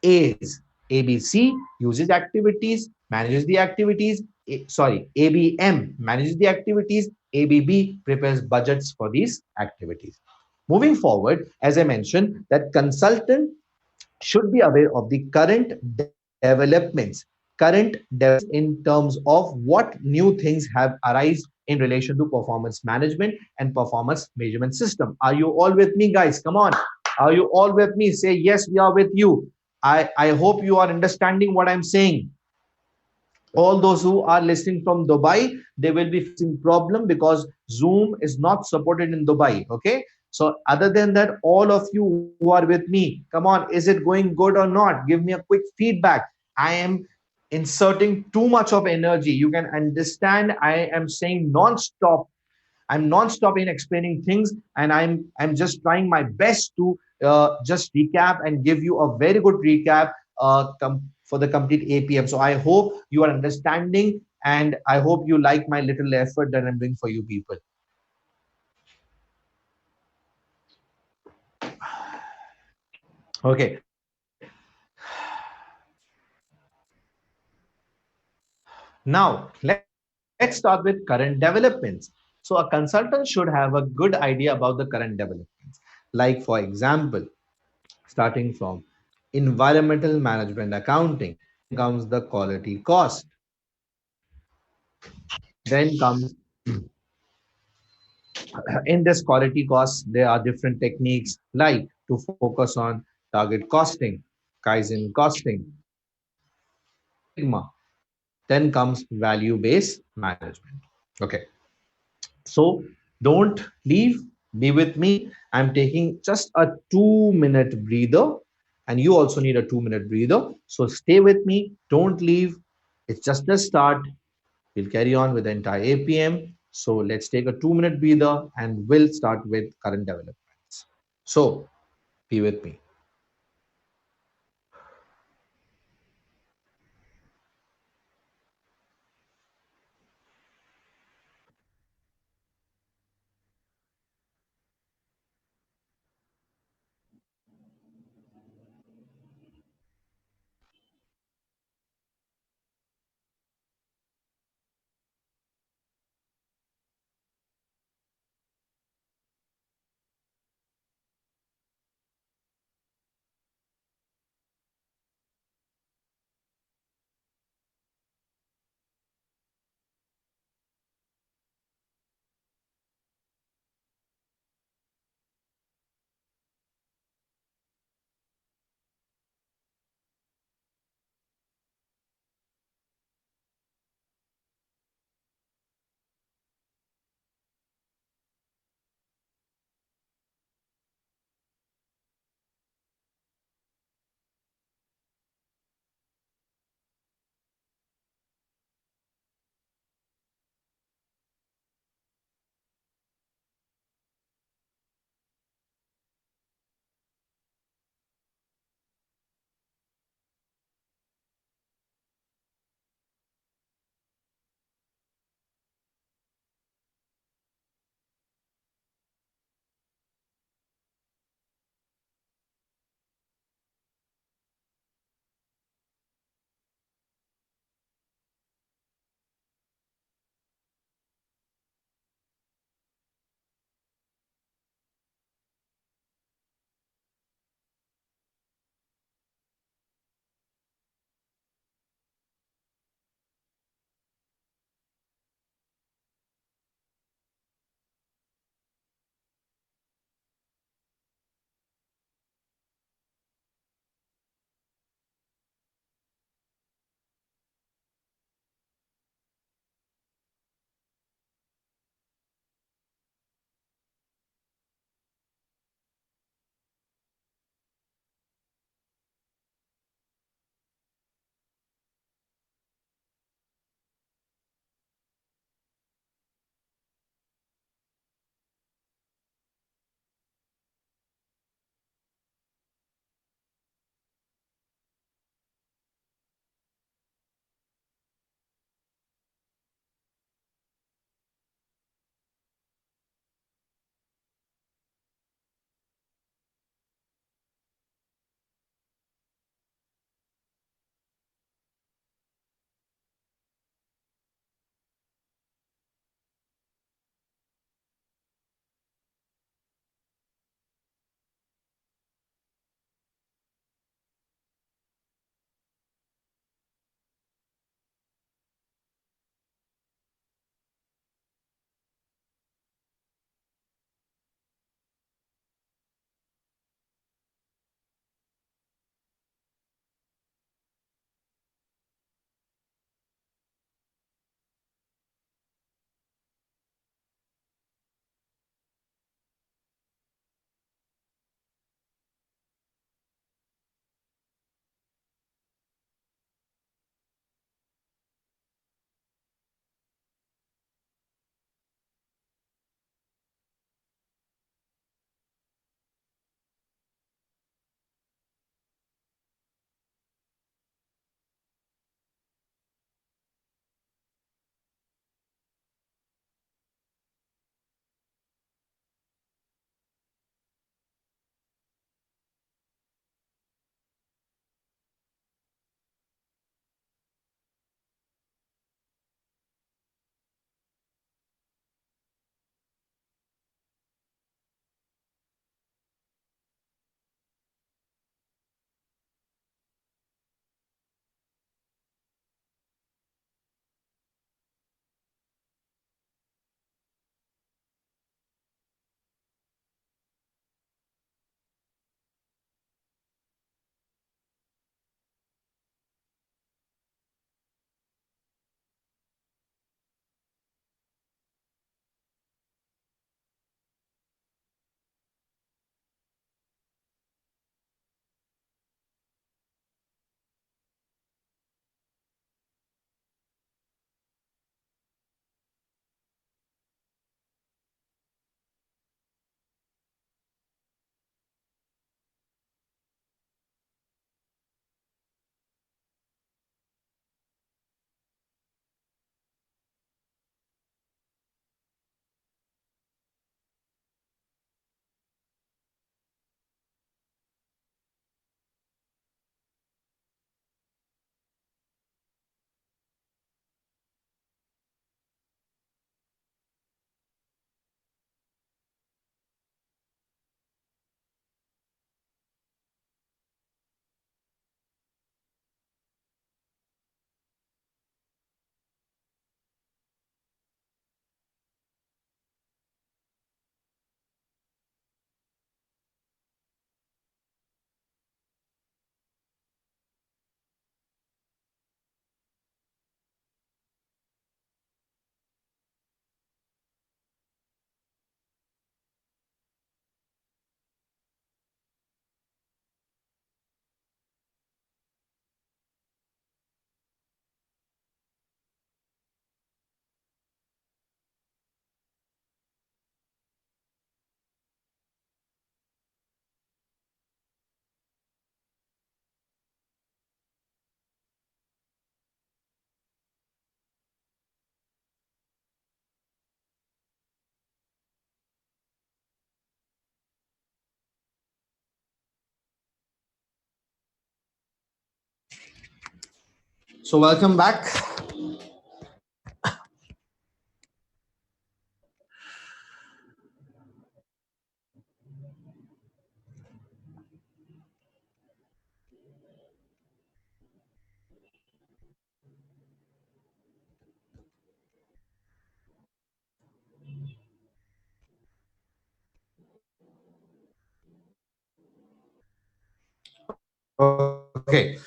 A's: ABC uses activities, manages the activities. ABM manages the activities. ABB prepares budgets for these activities. Moving forward, as I mentioned, that consultant should be aware of the current developments. In terms of what new things have arisen in relation to performance management and performance measurement system. Are you all with me, guys? Come on. Are you all with me? Say yes, we are with you. I hope you are understanding what I'm saying. All those who are listening from Dubai, they will be facing problem because Zoom is not supported in Dubai. Okay, so other than that, all of you who are with me, come on, is it going good or not? Give me a quick feedback. I am inserting too much of energy. You can understand I am saying non-stop. I'm non-stop in explaining things, and I'm just trying my best to just recap and give you a very good recap for the complete APM. So I hope you are understanding, and I hope you like my little effort that I'm doing for you people. Okay, now let's start with current developments. So a consultant should have a good idea about the current developments. Like for example, starting from environmental management accounting, then comes the quality cost, then comes in this quality cost, there are different techniques like to focus on target costing, Kaizen costing, Six Sigma, then comes value-based management. Okay, so don't leave, be with me. I'm taking just a 2 minute breather, and you also need a 2 minute breather. So stay with me, don't leave. It's just the start. We'll carry on with the entire APM. So let's take a 2 minute breather and we'll start with current developments. So be with me. So welcome back. Okay.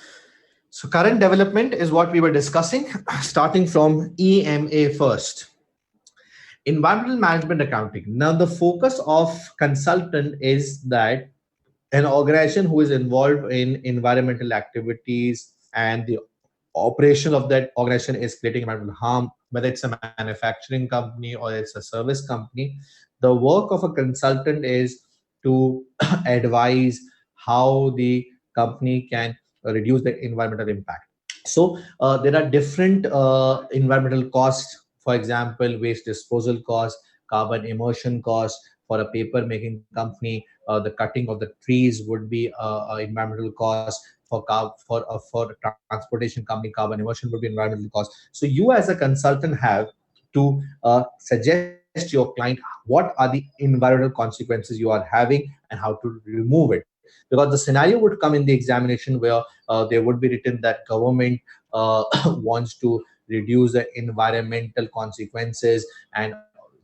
So current development is what we were discussing, starting from EMA first. Environmental management accounting. Now, the focus of consultant is that an organization who is involved in environmental activities and the operation of that organization is creating environmental harm, whether it's a manufacturing company or it's a service company, the work of a consultant is to advise how the company can reduce the environmental impact. So there are different environmental costs. For example, waste disposal cost, carbon immersion cost. For a paper making company, the cutting of the trees would be environmental cost. For transportation company, carbon immersion would be environmental cost. So you as a consultant have to suggest your client what are the environmental consequences you are having and how to remove it, because the scenario would come in the examination where there would be written that government wants to reduce the environmental consequences, and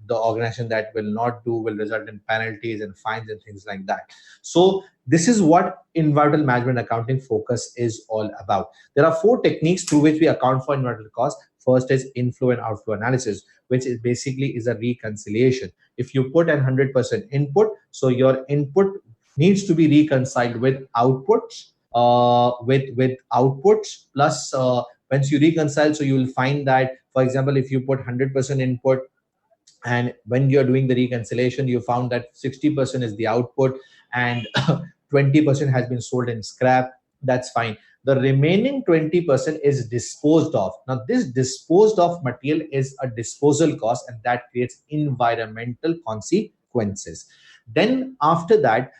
the organization that will not do will result in penalties and fines and things like that. So this is what environmental management accounting focus is all about. There are four techniques through which we account for environmental costs. First is inflow and outflow analysis, which is basically is a reconciliation. If you put an 100% input, so your input needs to be reconciled with outputs, with outputs plus once you reconcile, so you will find that, for example, if you put 100% input and when you're doing the reconciliation you found that 60% is the output and 20% has been sold in scrap, that's fine. The remaining 20% is disposed of. Now this disposed of material is a disposal cost, and that creates environmental consequences. Then after that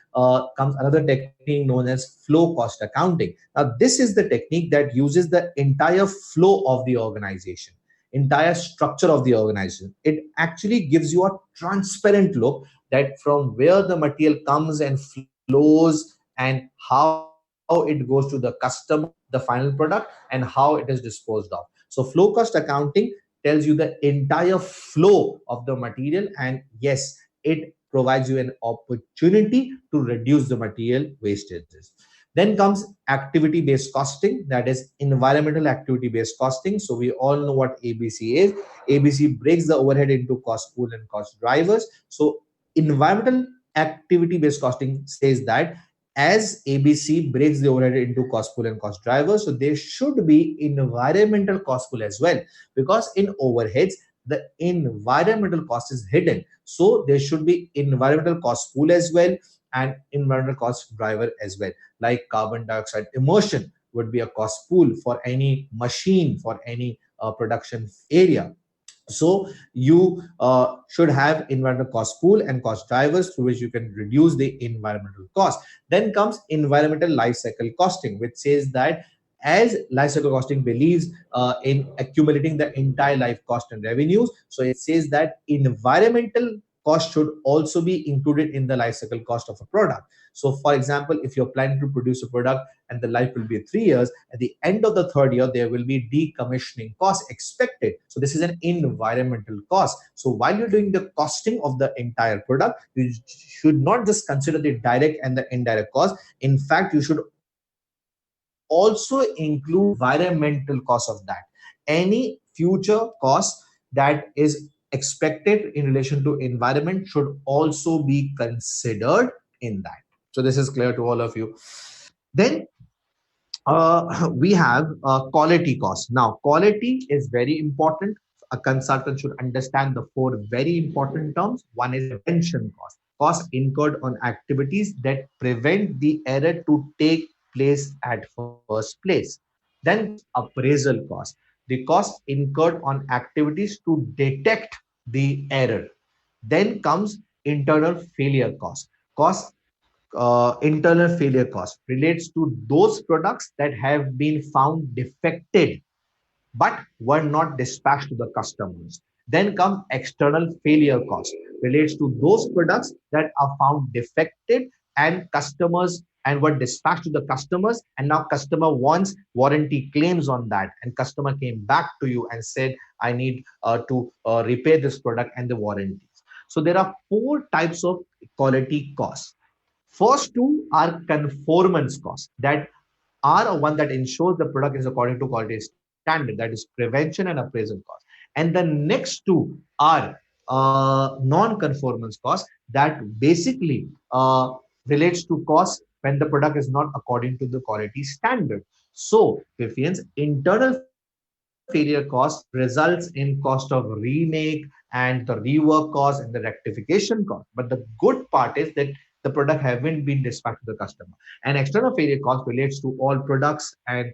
comes another technique known as flow cost accounting. Now this is the technique that uses the entire flow of the organization, entire structure of the organization. It actually gives you a transparent look that from where the material comes and flows and how it goes to the customer, the final product, and how it is disposed of. So flow cost accounting tells you the entire flow of the material, and yes, it provides you an opportunity to reduce the material wastages. Then comes activity based costing, that is environmental activity based costing. So we all know what ABC is. ABC breaks the overhead into cost pool and cost drivers. So environmental activity based costing says that as ABC breaks the overhead into cost pool and cost drivers, so there should be environmental cost pool as well, because in overheads the environmental cost is hidden. So there should be environmental cost pool as well and environmental cost driver as well. Like carbon dioxide immersion would be a cost pool for any machine, for any production area. So you should have environmental cost pool and cost drivers through which you can reduce the environmental cost. Then comes environmental life cycle costing, which says that as life cycle costing believes in accumulating the entire life cost and revenues, so it says that environmental cost should also be included in the life cycle cost of a product. So for example, if you're planning to produce a product and the life will be 3 years, at the end of the third year there will be decommissioning cost expected. So this is an environmental cost. So while you're doing the costing of the entire product, you should not just consider the direct and the indirect cost. In fact, you should also include environmental cost of that. Any future cost that is expected in relation to environment should also be considered in that. So this is clear to all of you. Then we have quality cost. Now, quality is very important. A consultant should understand the four very important terms. One is prevention cost incurred on activities that prevent the error to take place at first place. Then comes appraisal cost, the cost incurred on activities to detect the error. Then comes internal failure cost internal failure cost relates to those products that have been found defected but were not dispatched to the customers. Then comes external failure cost, relates to those products that are found defective and customers and were dispatched to the customers, and now customer wants warranty claims on that, and customer came back to you and said, I need to repair this product and the warranties. So there are four types of quality costs. First two are conformance costs, that are one that ensures the product is according to quality standard, that is prevention and appraisal cost. And the next two are non-conformance costs, that basically relates to costs when the product is not according to the quality standard. So, Vivian's internal failure cost results in cost of remake and the rework cost and the rectification cost. But the good part is that the product haven't been dispatched to the customer. And external failure cost relates to all products and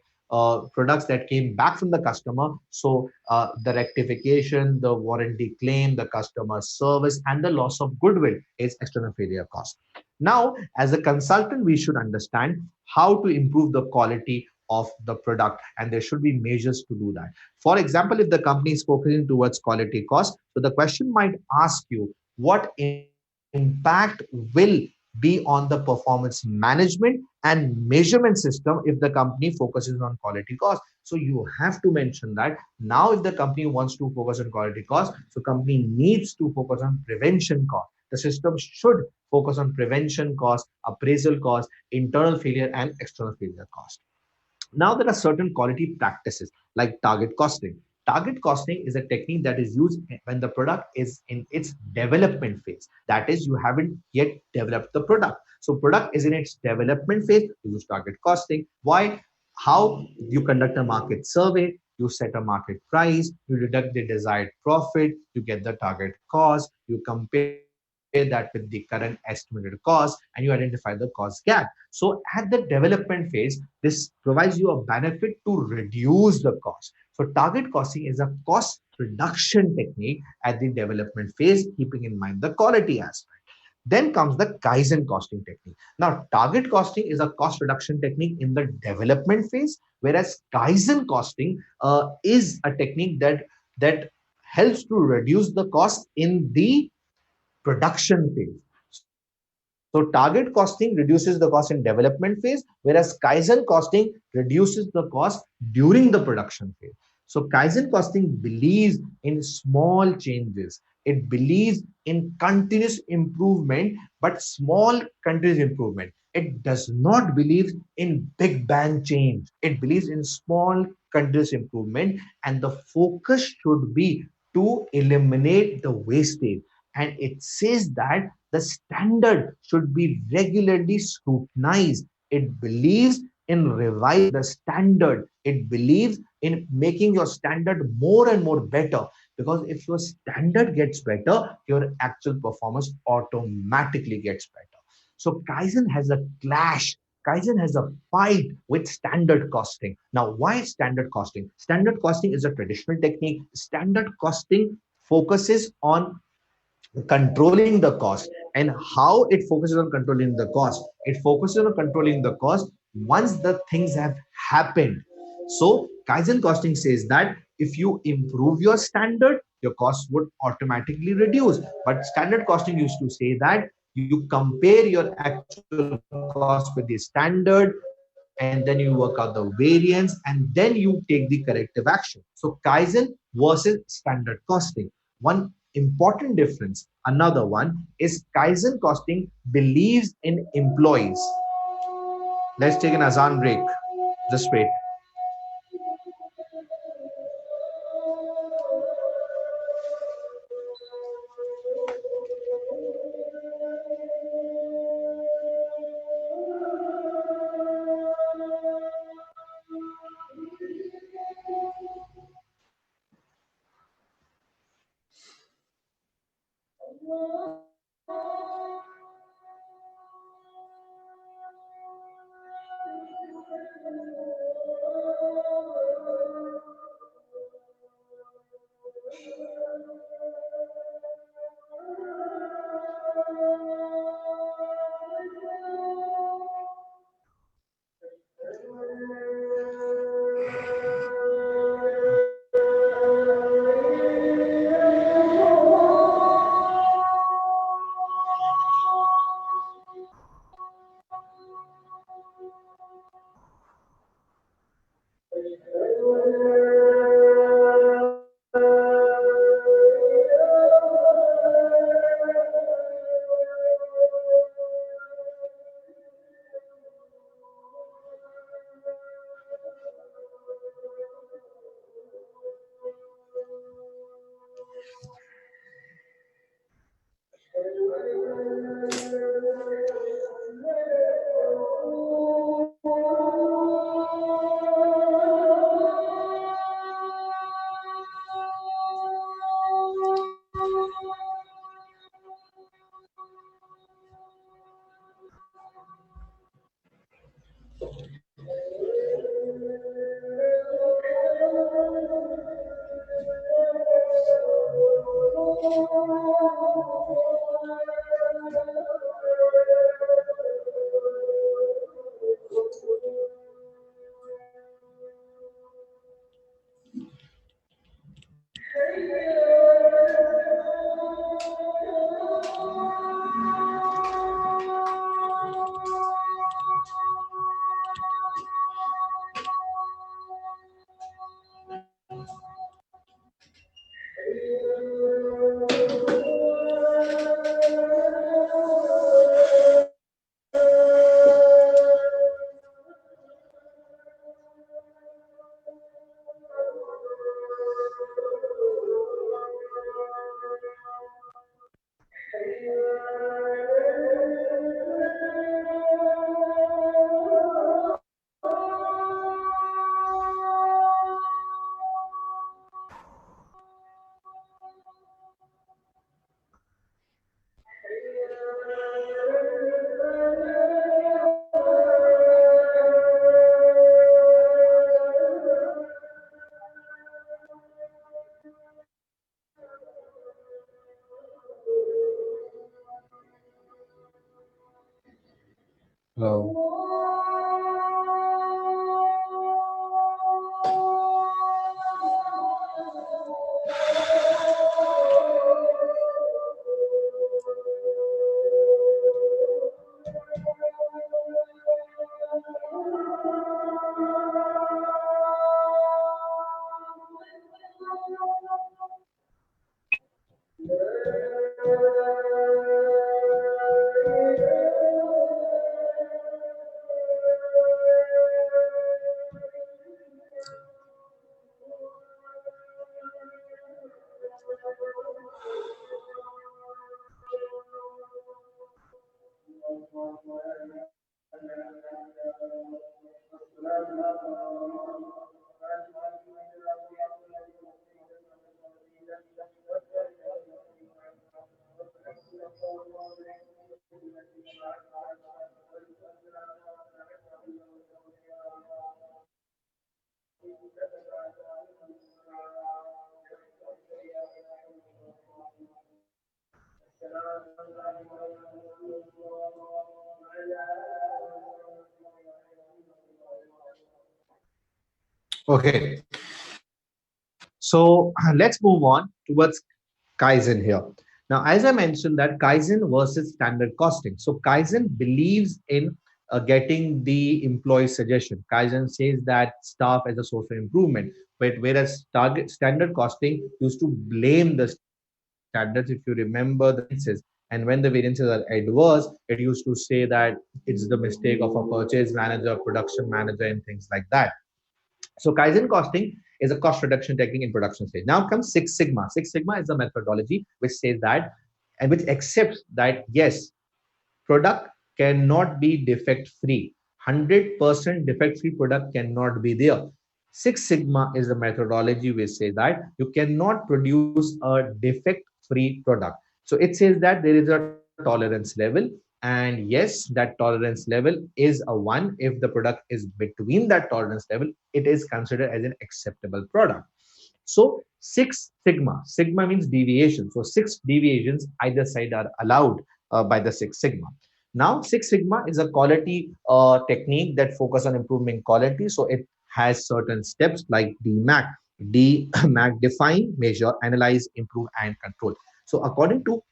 products that came back from the customer. So the rectification, the warranty claim, the customer service, and the loss of goodwill is external failure cost. Now, as a consultant, we should understand how to improve the quality of the product, and there should be measures to do that. For example, if the company is focusing towards quality cost, so the question might ask you, what impact will be on the performance management and measurement system if the company focuses on quality cost? So you have to mention that now if the company wants to focus on quality cost, so company needs to focus on prevention cost. The system should focus on prevention cost, appraisal cost, internal failure, and external failure cost. Now, there are certain quality practices like target costing. Target costing is a technique that is used when the product is in its development phase. That is, you haven't yet developed the product. So, product is in its development phase. You use target costing. Why? How? You conduct a market survey. You set a market price. You deduct the desired profit. You get the target cost. You compare that with the current estimated cost, and you identify the cost gap. So, at the development phase, this provides you a benefit to reduce the cost. So target costing is a cost reduction technique at the development phase, keeping in mind the quality aspect. Then comes the Kaizen costing technique. Now, target costing is a cost reduction technique in the development phase, whereas Kaizen costing is a technique that helps to reduce the cost in the production phase. So target costing reduces the cost in development phase, whereas Kaizen costing reduces the cost during the production phase. So Kaizen costing believes in small changes. It believes in continuous improvement, but small continuous improvement. It does not believe in big bang change. It believes in small continuous improvement, and the focus should be to eliminate the wastage. And it says that the standard should be regularly scrutinized. It believes in revising the standard. It believes in making your standard more and more better, because if your standard gets better, your actual performance automatically gets better. So Kaizen has a clash. Kaizen has a fight with standard costing. Now, why standard costing? Standard costing is a traditional technique. Standard costing focuses on controlling the cost. And how it focuses on controlling the cost? It focuses on controlling the cost once the things have happened. So Kaizen costing says that if you improve your standard, your cost would automatically reduce. But standard costing used to say that you compare your actual cost with the standard, and then you work out the variance, and then you take the corrective action. So Kaizen versus standard costing. One important difference. Another one is Kaizen costing believes in employees. Let's take an Azan break. Just wait. Okay, so let's move on towards Kaizen here. Now, as I mentioned, that Kaizen versus standard costing. So Kaizen believes in getting the employee suggestion. Kaizen says that staff as a source of improvement, but whereas target standard costing used to blame the standards. If you remember the variances, and when the variances are adverse, it used to say that it's the mistake of a purchase manager, production manager, and things like that. So Kaizen costing is a cost reduction technique in production stage. Now comes Six Sigma. Six Sigma is a methodology which says that and which accepts that yes, product cannot be defect free. 100% defect free product cannot be there. Six Sigma is the methodology which says that you cannot produce a defect free product. So it says that there is a tolerance level, and yes, that tolerance level is a one. If the product is between that tolerance level, it is considered as an acceptable product. So Six Sigma, Sigma means deviation. So six deviations either side are allowed by the Six Sigma. Now, Six Sigma is a quality technique that focus on improving quality. So it has certain steps like DMAC. DMAC: define, measure, analyze, improve, and control. So according to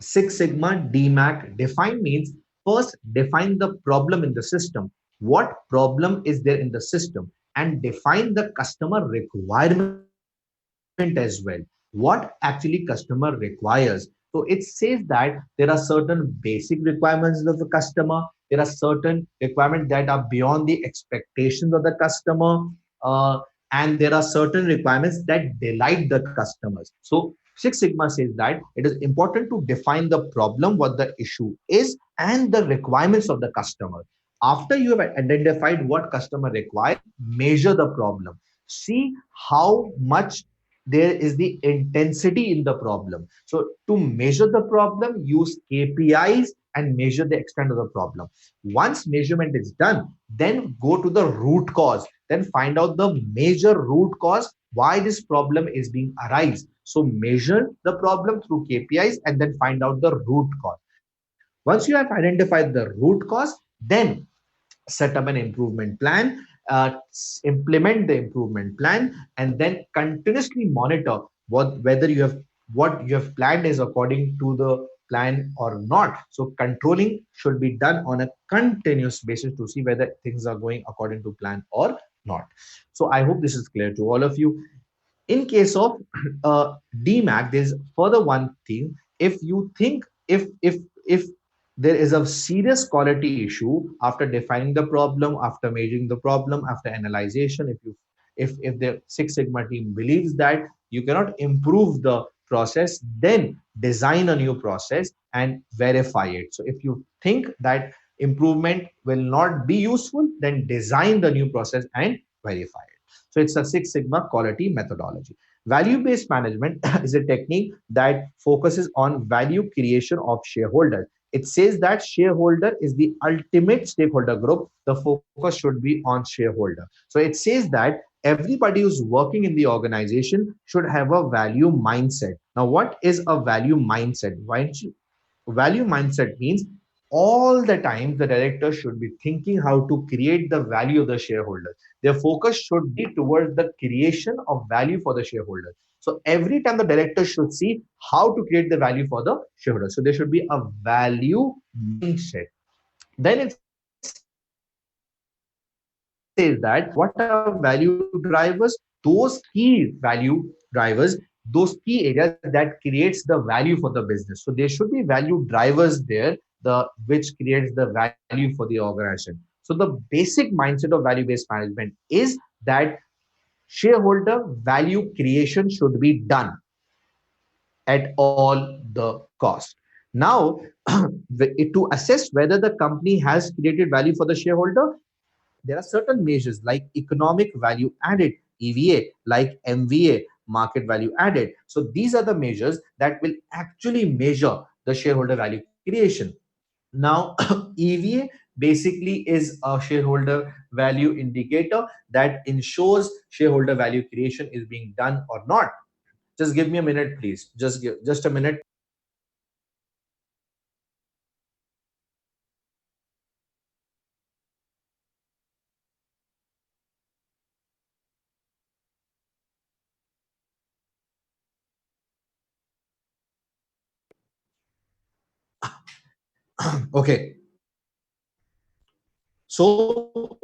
Six Sigma, DMAC: define means first define the problem in the system. what problem is there in the system, and define the customer requirement as well. What actually customer requires. So it says that there are certain basic requirements of the customer. There are certain requirements that are beyond the expectations of the customer. Uh, and there are certain requirements that delight the customers. So Six Sigma says that it is important to define the problem, what the issue is, and the requirements of the customer. After you have identified what customer requires, measure the problem. See how much there is the intensity in the problem. So to measure the problem, use KPIs and measure the extent of the problem. Once measurement is done, then go to the root cause. Then find out the major root cause why this problem is being arise. So measure the problem through KPIs and then find out the root cause. Once you have identified the root cause, then set up an improvement plan, implement the improvement plan, and then continuously monitor whether what you have planned is according to the plan or not. So controlling should be done on a continuous basis to see whether things are going according to plan or not. So I hope this is clear to all of you. In case of DMAC, there's further one thing. If you think if there is a serious quality issue after defining the problem, after measuring the problem, after analyzation, if the Six Sigma team believes that you cannot improve the process, then design a new process and verify it. So if you think that improvement will not be useful, then design the new process and verify it. So it's a Six Sigma quality methodology. Value-based management is a technique that focuses on value creation of shareholders. It says that shareholder is the ultimate stakeholder group. The focus should be on shareholder. So it says that everybody who's working in the organization should have a value mindset. Now, what is a value mindset? Value mindset means all the time the director should be thinking how to create the value of the shareholder. Their focus should be towards the creation of value for the shareholder. So every time the director should see how to create the value for the shareholder. So there should be a value mindset. Then it says that what are value drivers? Those key value drivers, those key areas that creates the value for the business. So there should be value drivers there, the which creates the value for the organization. So the basic mindset of value-based management is that shareholder value creation should be done at all the cost. Now, to assess whether the company has created value for the shareholder, there are certain measures like economic value added, EVA, like MVA, market value added. So these are the measures that will actually measure the shareholder value creation. Now, EVA basically is a shareholder value indicator that ensures shareholder value creation is being done or not. Just give me a minute, please. Just a minute. Okay. So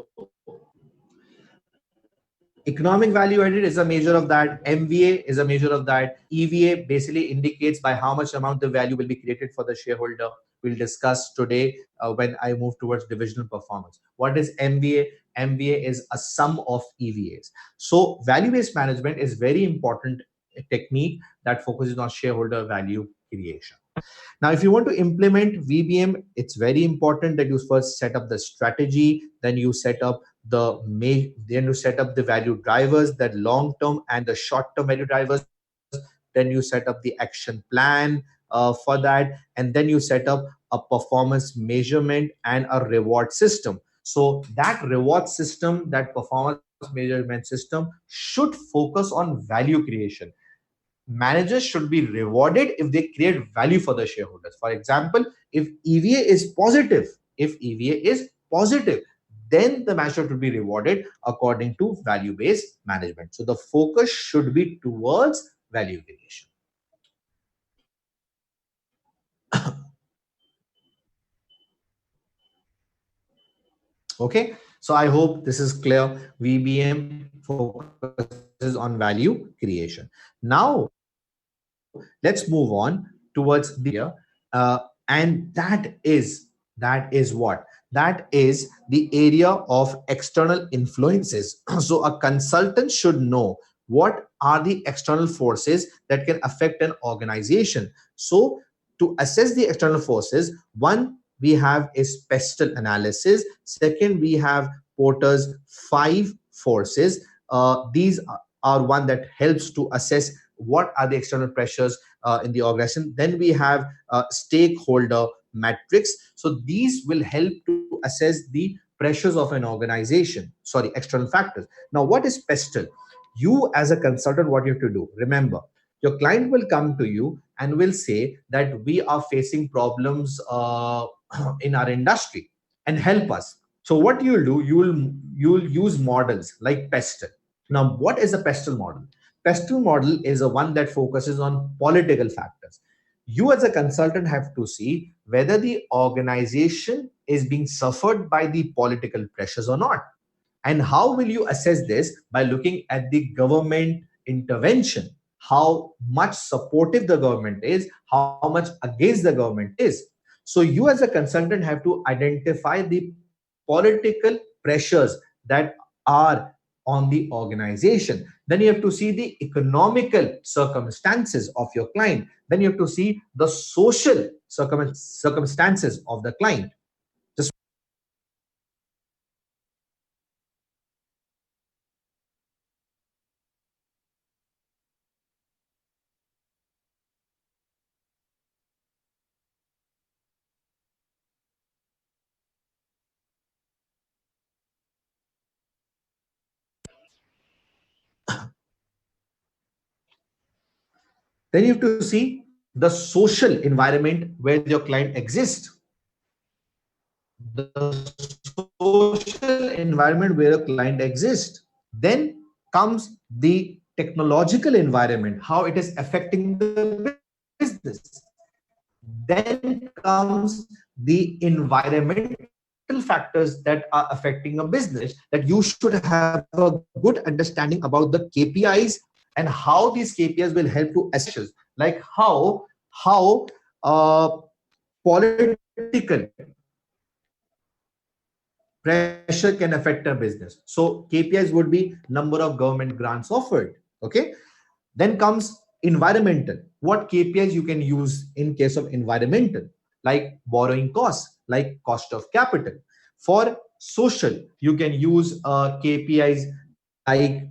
economic value added is a measure of that. MVA is a measure of that. EVA basically indicates by how much amount the value will be created for the shareholder. We'll discuss today when I move towards divisional performance. What is MVA? MVA is a sum of EVAs. So value-based management is very important technique that focuses on shareholder value creation. Now, if you want to implement VBM, it's very important that you first set up the strategy, then you set up the value drivers, that long-term and the short-term value drivers. Then you set up the action plan for that, and then you set up a performance measurement and a reward system. So that reward system, that performance measurement system should focus on value creation. Managers should be rewarded if they create value for the shareholders. For example, if EVA is positive, then the manager should be rewarded according to value-based management. So the focus should be towards value creation. Okay, so I hope this is clear. VBM focuses on value creation. Now let's move on towards the next area, and that is what? That is the area of external influences. So a consultant should know what are the external forces that can affect an organization. So to assess the external forces, one, we have is pestle analysis. Second, we have Porter's five forces. These are one that helps to assess what are the external pressures in the organization. Then we have stakeholder matrix. So these will help to assess the pressures of an organization. Sorry, external factors. Now, what is pestle? You as a consultant, what you have to do? Remember, your client will come to you and will say that we are facing problems in our industry and help us. So what you'll do, you'll use models like pestle. Now, what is a pestle model? Pestle model is a one that focuses on political factors. You as a consultant have to see whether the organization is being suffered by the political pressures or not. And how will you assess this? By looking at the government intervention, how much supportive the government is, how much against the government is. So you as a consultant have to identify the political pressures that are on the organization. Then you have to see the economical circumstances of your client. Then you have to see the social circumstances of the client. Just then you have to see the social environment where your client exists. The social environment where a client exists. Then comes the technological environment, how it is affecting the business. Then comes the environmental factors that are affecting a business, that you should have a good understanding about the KPIs and how these KPIs will help to assess the pressures, like how political pressure can affect a business. So KPIs would be number of government grants offered. Okay. Then comes environmental. What KPIs you can use in case of environmental, like borrowing costs, like cost of capital. For social, you can use KPIs like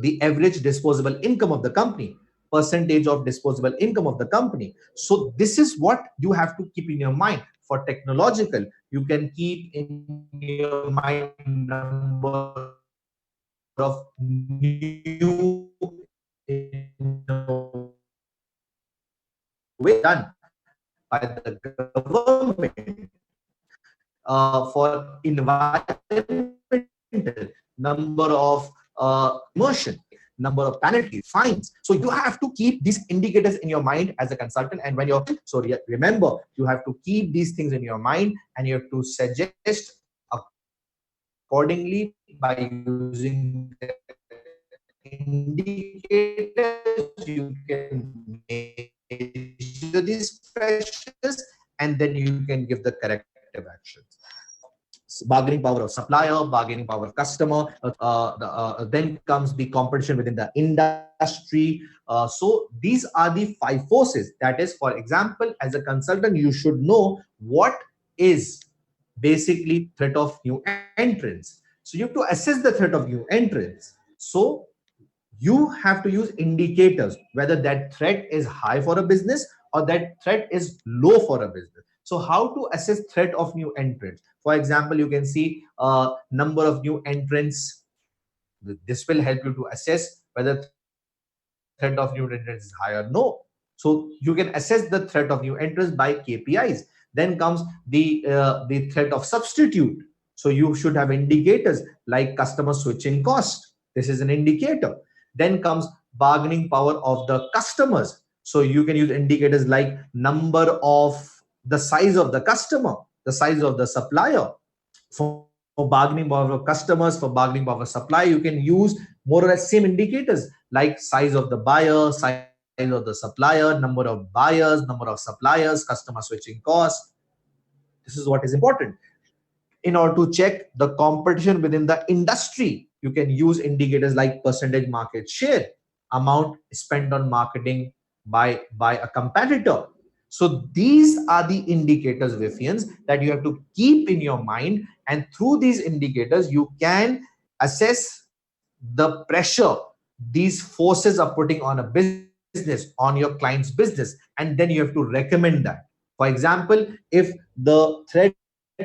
the average disposable income of the company, percentage of disposable income of the company. So this is what you have to keep in your mind. For technological, you can keep in your mind number of new innovations done by the government. For environmental, number of immersion, number of penalties, fines. So you have to keep these indicators in your mind as a consultant. And when you're remember, you have to keep these things in your mind and you have to suggest accordingly by using the indicators. You can measure these pressures and then you can give the corrective actions. Bargaining power of supplier, bargaining power of customer. Then comes the competition within the industry. So these are the five forces. That is, for example, as a consultant, you should know what is basically threat of new entrants. So you have to assess the threat of new entrants. So you have to use indicators whether that threat is high for a business or that threat is low for a business. So how to assess threat of new entrants? For example, you can see number of new entrants. This will help you to assess whether threat of new entrants is high or no. So you can assess the threat of new entrants by KPIs. Then comes the threat of substitute. So you should have indicators like customer switching cost. This is an indicator. Then comes bargaining power of the customers. So you can use indicators like number of the size of the customer, the size of the supplier. For bargaining power of customers, for bargaining power of supply, you can use more or less same indicators like size of the buyer, size of the supplier, number of buyers, number of suppliers, customer switching cost. This is what is important. In order to check the competition within the industry, you can use indicators like percentage market share, amount spent on marketing by a competitor. So these are the indicators, Vifians, that you have to keep in your mind, and through these indicators you can assess the pressure these forces are putting on a business, on your client's business, and then you have to recommend that. For example, if the threat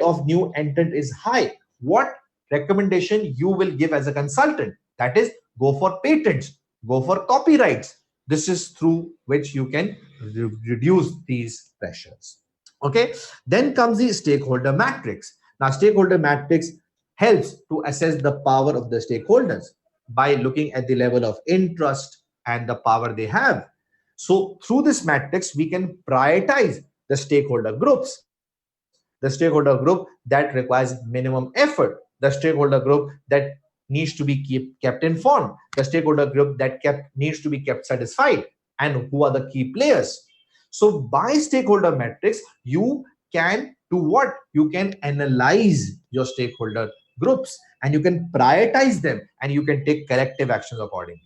of new entrant is high, what recommendation you will give as a consultant? That is, go for patents, go for copyrights. This is through which you can reduce these pressures. Okay, then comes the stakeholder matrix. Now, stakeholder matrix helps to assess the power of the stakeholders by looking at the level of interest and the power they have. So through this matrix, we can prioritize the stakeholder groups, the stakeholder group that requires minimum effort, the stakeholder group that needs to be kept informed, the stakeholder group that needs to be kept satisfied, and who are the key players. So by stakeholder metrics, you can do what? You can analyze your stakeholder groups and you can prioritize them and you can take corrective actions accordingly.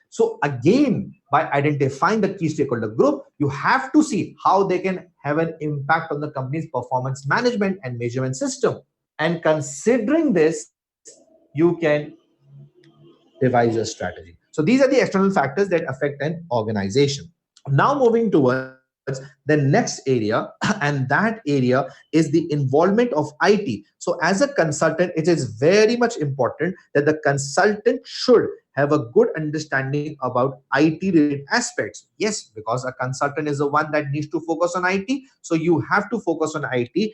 So again, by identifying the key stakeholder group, you have to see how they can have an impact on the company's performance management and measurement system. And considering this, you can devise a strategy. So these are the external factors that affect an organization. Now moving towards the next area, and that area is the involvement of IT. So as a consultant, it is very much important that the consultant should have a good understanding about IT related aspects. Yes, because a consultant is the one that needs to focus on IT, so you have to focus on IT.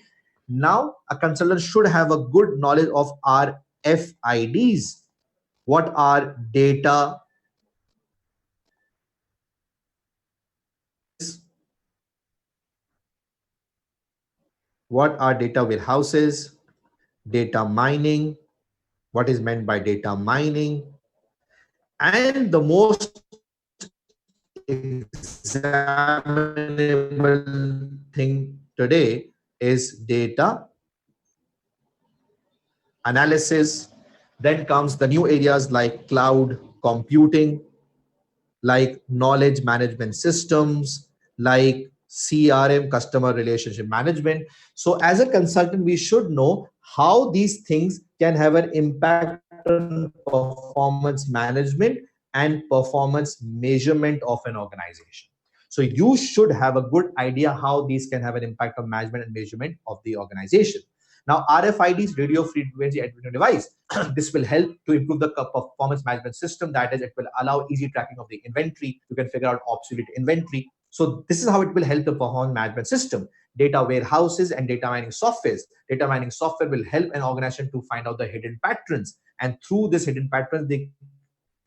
Now a consultant should have a good knowledge of RFIDs. What are data warehouses? What are data warehouses? Data mining? What is meant by data mining? And the most examinable thing today is data analysis. Then comes the new areas like cloud computing, like knowledge management systems, like CRM, customer relationship management. So as a consultant, we should know how these things can have an impact on performance management and performance measurement of an organization. So you should have a good idea how these can have an impact on management and measurement of the organization. Now, RFIDs, radio frequency identification device, this will help to improve the performance management system. That is, it will allow easy tracking of the inventory. You can figure out obsolete inventory. So this is how it will help the performance management system. Data warehouses and data mining softwares. Data mining software will help an organization to find out the hidden patterns. And through this hidden patterns, the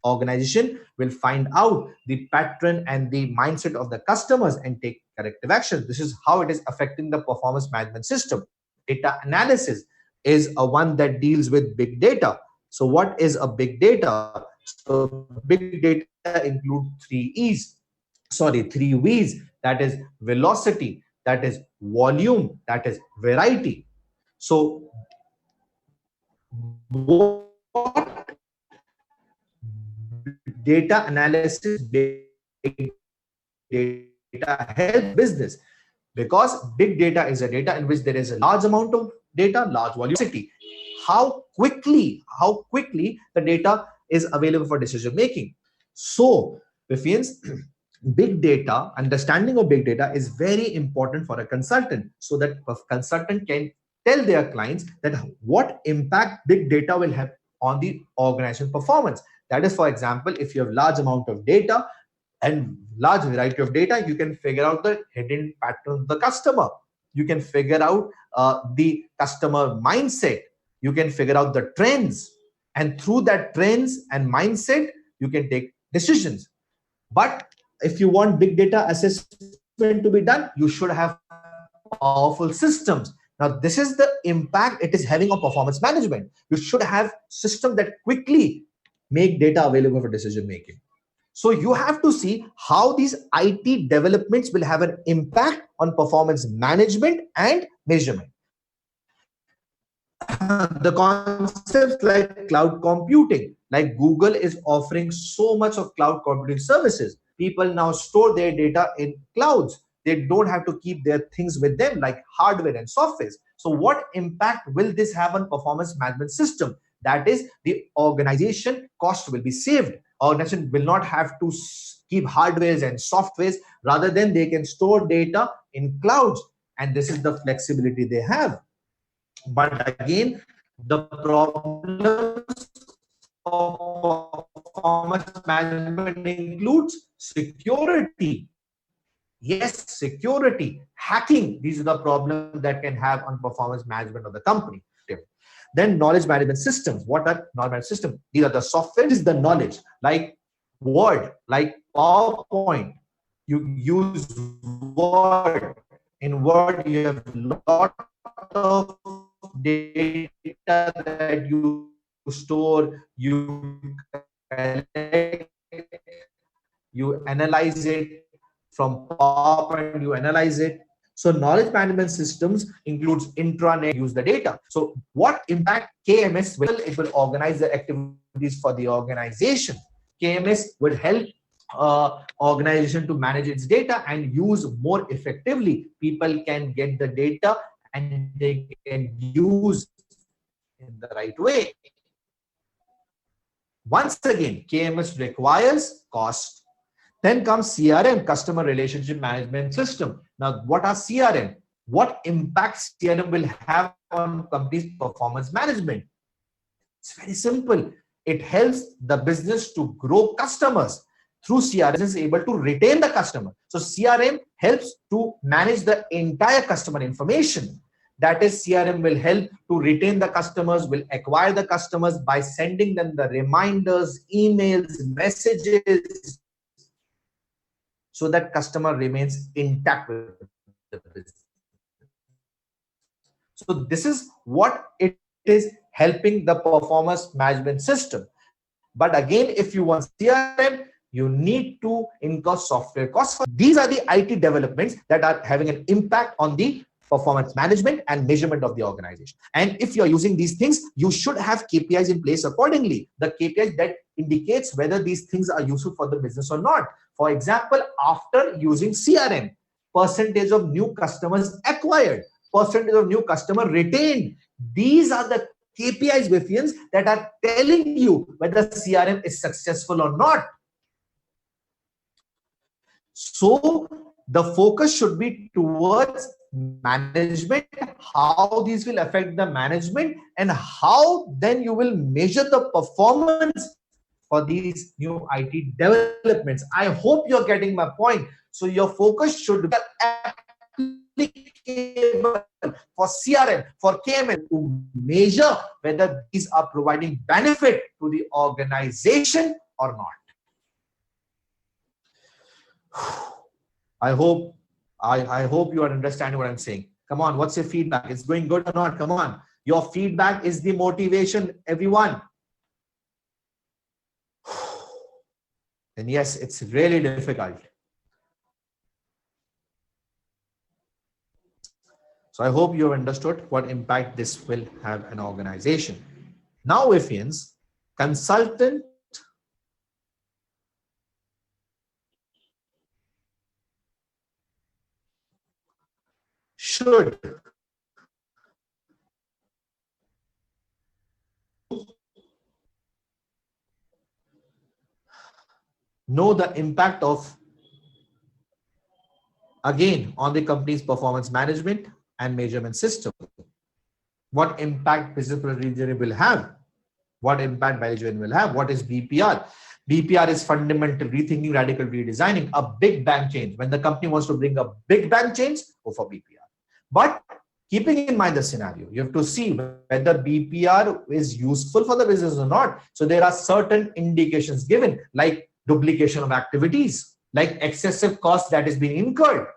organization will find out the pattern and the mindset of the customers and take corrective action. This is how it is affecting the performance management system. Data analysis is a one that deals with big data. So what is a big data? So big data include three V's. That is velocity, that is volume, that is variety. So what data analysis, big data helps business, because big data is a data in which there is a large amount of data, large volume, how quickly the data is available for decision making. So Vifians, big data, understanding of big data is very important for a consultant, so that a consultant can tell their clients that what impact big data will have on the organization performance. That is, for example, if you have large amount of data and large variety of data, you can figure out the hidden pattern of the customer. You can figure out the customer mindset. You can figure out the trends, and through that trends and mindset, you can take decisions. But if you want big data assessment to be done, you should have powerful systems that can Now, this is the impact it is having on performance management. You should have systems that quickly make data available for decision making. So you have to see how these IT developments will have an impact on performance management and measurement. The concepts like cloud computing, like Google is offering so much of cloud computing services. People now store their data in clouds. They don't have to keep their things with them like hardware and software. So what impact will this have on performance management system? That is, the organization cost will be saved. Organization will not have to keep hardwares and softwares. Rather than they can store data in clouds. And this is the flexibility they have. But again, the problems of performance management includes security. Yes, security, hacking. These are the problems that can have on performance management of the company. Then knowledge management systems. What are knowledge management systems? These are the software. This is the knowledge, like Word, like PowerPoint. You use Word. In Word, you have a lot of data that you store, you collect, you analyze it. From PowerPoint, you analyze it. So knowledge management systems includes intranet, use the data. So what impact KMS will, it will organize the activities for the organization. KMS will help organization to manage its data and use more effectively. People can get the data and they can use in the right way. Once again, KMS requires cost. Then comes CRM, Customer Relationship Management System. Now, what are CRM? What impact CRM will have on company's performance management? It's very simple. It helps the business to grow customers. Through CRM, is able to retain the customer. So CRM helps to manage the entire customer information. That is, CRM will help to retain the customers, will acquire the customers by sending them the reminders, emails, messages, so that customer remains intact with the business. So this is what it is helping the performance management system. But again, if you want CRM, you need to incur software costs. These are the IT developments that are having an impact on the performance management and measurement of the organization. And if you're using these things, you should have KPIs in place accordingly. The KPIs that indicates whether these things are useful for the business or not. For example, after using CRM, percentage of new customers acquired, percentage of new customer retained. These are the KPIs, Wiffians, that are telling you whether CRM is successful or not. So the focus should be towards management, how these will affect the management, and how then you will measure the performance for these new IT developments. I hope you're getting my point. So your focus should be applicable for CRM, for KMS, to measure whether these are providing benefit to the organization or not. I hope you are understanding what I'm saying. Come on, what's your feedback? It's going good or not? Come on. Your feedback is the motivation, everyone. And yes, it's really difficult. So I hope you have understood what impact this will have an organization. Now, Wiffians, consultant should know the impact of, again, on the company's performance management and measurement system. What impact business procedure will have? What impact management will have? What is BPR? BPR is fundamental rethinking, radical redesigning, a big bang change. When the company wants to bring a big bang change, go for BPR. But keeping in mind the scenario, you have to see whether BPR is useful for the business or not. So there are certain indications given, like duplication of activities, like excessive cost that is being incurred,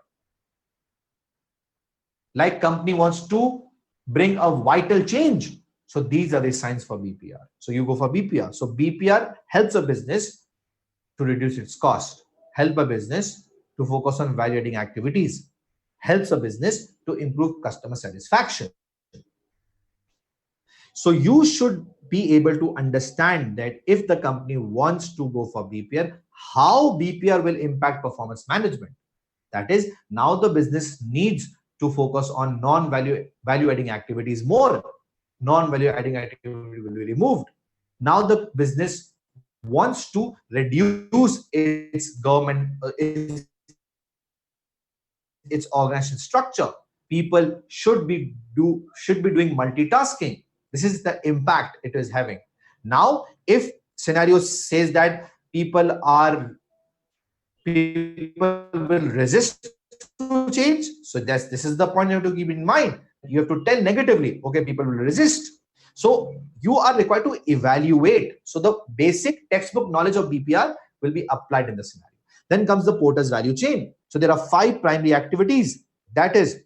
like company wants to bring a vital change. So these are the signs for BPR. So you go for BPR. So BPR helps a business to reduce its cost, help a business to focus on value-adding activities, helps a business to improve customer satisfaction. So you should be able to understand that if the company wants to go for BPR, how BPR will impact performance management. That is, now the business needs to focus on non-value adding activities more. Non-value adding activity will be removed. Now the business wants to reduce its organization structure. People should be doing multitasking. This is the impact it is having. Now, if scenario says that people will resist to change, so this is the point you have to keep in mind. You have to tell negatively, okay, people will resist. So you are required to evaluate. So the basic textbook knowledge of BPR will be applied in the scenario. Then comes the Porter's value chain. So there are 5 primary activities. That is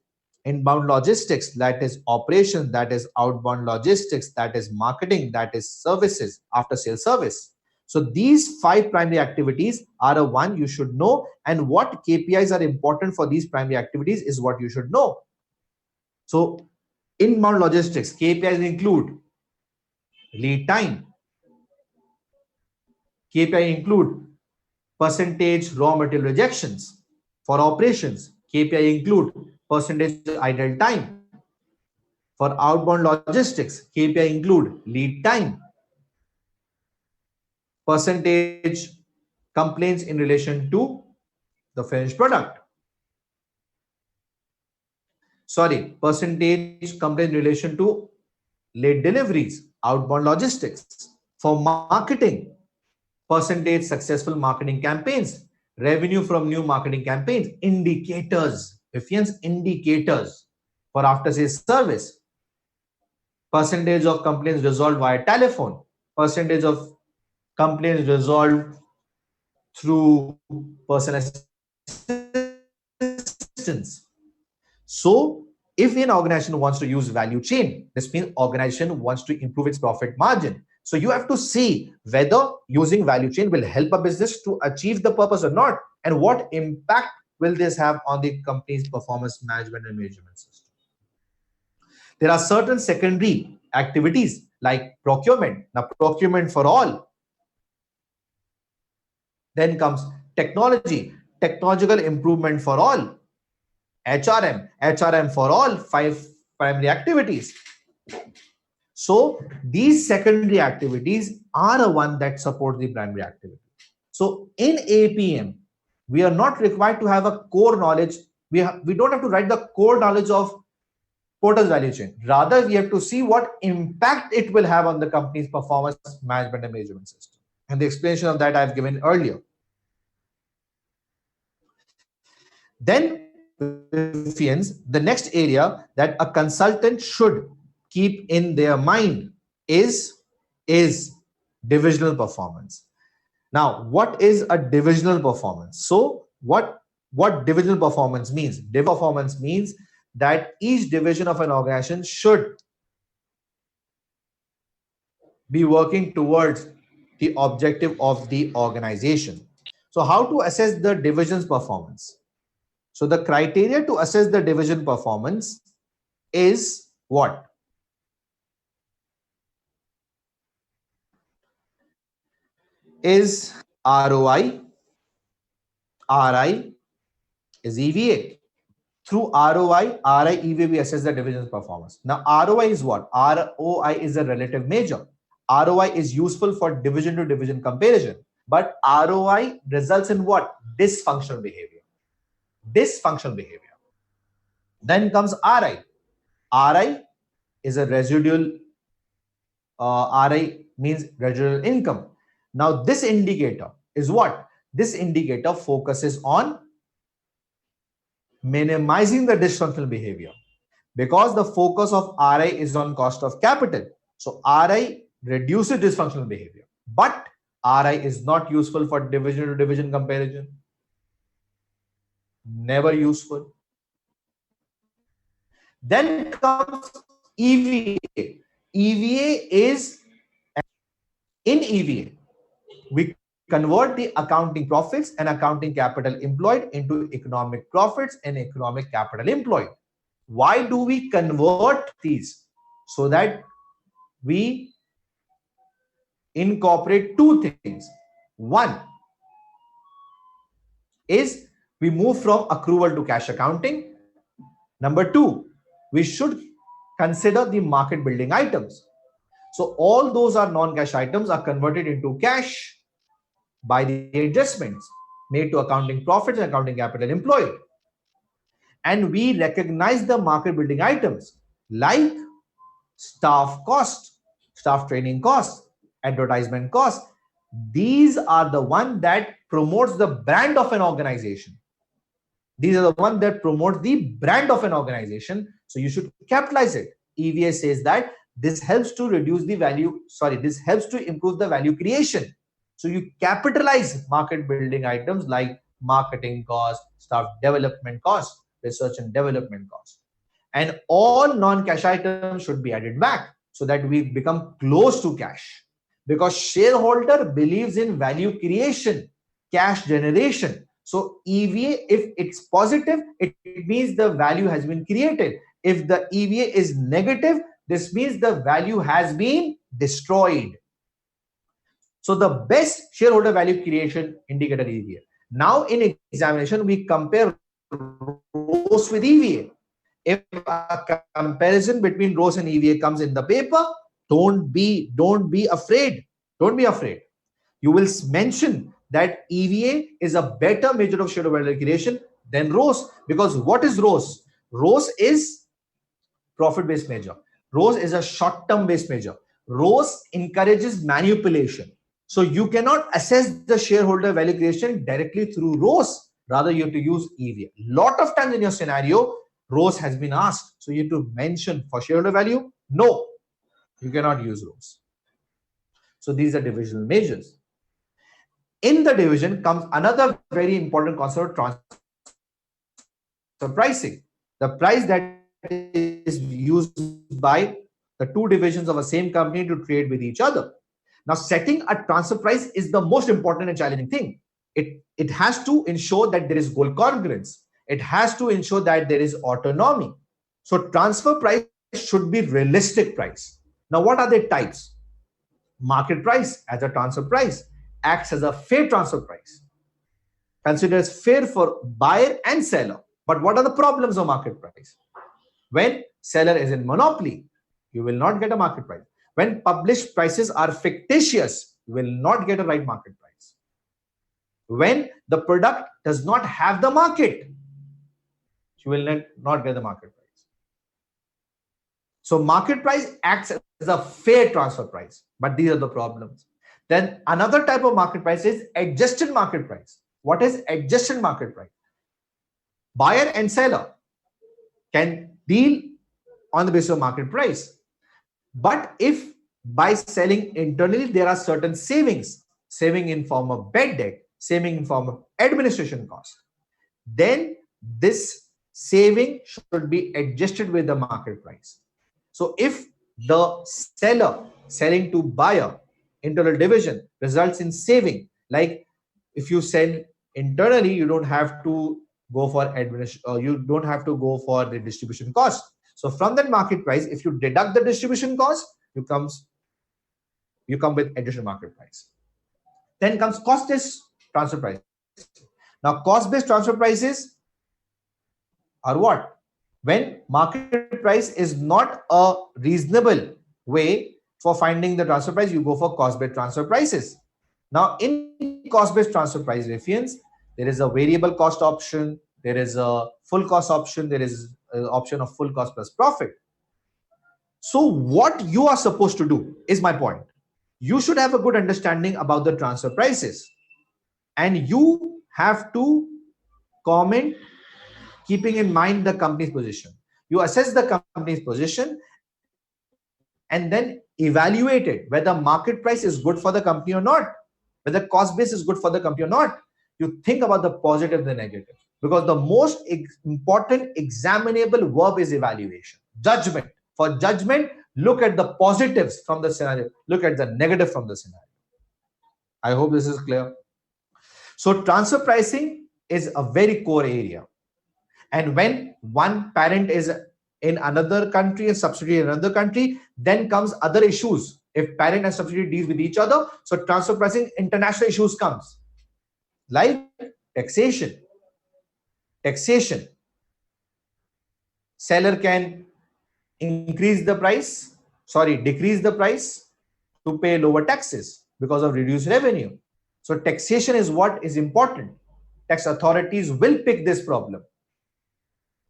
inbound logistics, that is operations, that is outbound logistics, that is marketing, that is services, after sales service. So these 5 primary activities are a one you should know, and what KPIs are important for these primary activities is what you should know. So inbound logistics KPIs include lead time. KPI include percentage raw material rejections. For operations, KPI include percentage idle time. For outbound logistics, KPI include lead time, percentage complaints in relation to the finished product. Sorry, percentage complaints in relation to late deliveries, outbound logistics. For marketing, percentage successful marketing campaigns, revenue from new marketing campaigns, indicators, Vivian's indicators. For after sales service, percentage of complaints resolved via telephone, percentage of complaints resolved through personal assistance. So if an organization wants to use value chain, this means organization wants to improve its profit margin. So you have to see whether using value chain will help a business to achieve the purpose or not, and what impact will this have on the company's performance management and measurement system. There are certain secondary activities like procurement. Now, procurement for all. Then comes technology, technological improvement for all. HRM for all, 5 primary activities. So these secondary activities are the one that support the primary activity. So in APM, we are not required to have a core knowledge. We don't have to write the core knowledge of Porter's value chain. Rather, we have to see what impact it will have on the company's performance management and measurement system. And the explanation of that I've given earlier. Then, the next area that a consultant should keep in their mind is divisional performance. Now, what is a divisional performance? So what divisional performance means? Divisional performance means that each division of an organization should be working towards the objective of the organization. So how to assess the division's performance? So the criteria to assess the division performance is what? Is ROI, RI is EVA. Through ROI, RI, EVA, we assess the division's performance. Now, ROI is what? ROI is a relative measure. ROI is useful for division to division comparison. But ROI results in what? Dysfunctional behavior. Dysfunctional behavior. Then comes RI. RI is a residual, RI means residual income. Now, this indicator is what? This indicator focuses on minimizing the dysfunctional behavior, because the focus of RI is on cost of capital. So RI reduces dysfunctional behavior, but RI is not useful for division to division comparison. Never useful. Then comes EVA. EVA is in EVA. We convert the accounting profits and accounting capital employed into economic profits and economic capital employed. Why do we convert these? So that we incorporate two things. One is we move from accrual to cash accounting. Number two, we should consider the market building items. So all those are non-cash items are converted into cash by the adjustments made to accounting profits and accounting capital employed. And we recognize the market building items like staff cost, staff training cost, advertisement cost. These are the one that promotes the brand of an organization. These are the one that promote the brand of an organization. So you should capitalize it. EVA says that this helps to reduce the value. Sorry, this helps to improve the value creation. So you capitalize market building items like marketing cost, staff development cost, research and development cost. And all non-cash items should be added back so that we become close to cash. Because shareholder believes in value creation, cash generation. So EVA, if it's positive, it means the value has been created. If the EVA is negative, this means the value has been destroyed. So the best shareholder value creation indicator is EVA. Now in examination, we compare ROS with EVA. If a comparison between ROS and EVA comes in the paper, don't be afraid. Don't be afraid. You will mention that EVA is a better measure of shareholder value creation than ROS. Because what is ROS? ROS is profit-based measure. ROS is a short-term based measure. ROS encourages manipulation. So you cannot assess the shareholder value creation directly through ROS. Rather, you have to use EVA. Lot of times in your scenario, ROS has been asked. So you have to mention for shareholder value, no, you cannot use ROS. So these are divisional measures. In the division comes another very important concept of transfer pricing. The price that is used by the two divisions of a same company to trade with each other. Now, setting a transfer price is the most important and challenging thing. It has to ensure that there is goal congruence. It has to ensure that there is autonomy. So transfer price should be realistic price. Now, what are the types? Market price as a transfer price acts as a fair transfer price, considered fair for buyer and seller. But what are the problems of market price? When seller is in monopoly, you will not get a market price. When published prices are fictitious, you will not get a right market price. When the product does not have the market, you will not get the market price. So market price acts as a fair transfer price, but these are the problems. Then another type of market price is adjusted market price. What is adjusted market price? Buyer and seller can deal on the basis of market price. But if by selling internally, there are certain savings, saving in form of bad debt, saving in form of administration cost, then this saving should be adjusted with the market price. So if the seller selling to buyer, internal division, results in saving, like if you sell internally, you don't have to go for administration, you don't have to go for the distribution cost. So from that market price, if you deduct the distribution cost, you come with additional market price. Then comes cost-based transfer price. Now, cost-based transfer prices are what? When market price is not a reasonable way for finding the transfer price, you go for cost-based transfer prices. Now, in cost-based transfer price reference, there is a variable cost option, there is a full cost option, there is an option of full cost plus profit. So what you are supposed to do is my point. You should have a good understanding about the transfer prices, and you have to comment keeping in mind the company's position. You assess the company's position and then evaluate it, whether market price is good for the company or not, whether cost base is good for the company or not. You think about the positive and the negative, because the most important examinable verb is evaluation, judgment. For judgment, look at the positives from the scenario, look at the negative from the scenario. I hope this is clear. So transfer pricing is a very core area. And when one parent is in another country and subsidiary in another country, then comes other issues. If parent and subsidiary deals with each other, so transfer pricing, international issues comes. Like taxation. Taxation. Seller can decrease the price to pay lower taxes because of reduced revenue. So taxation is what is important. Tax authorities will pick this problem.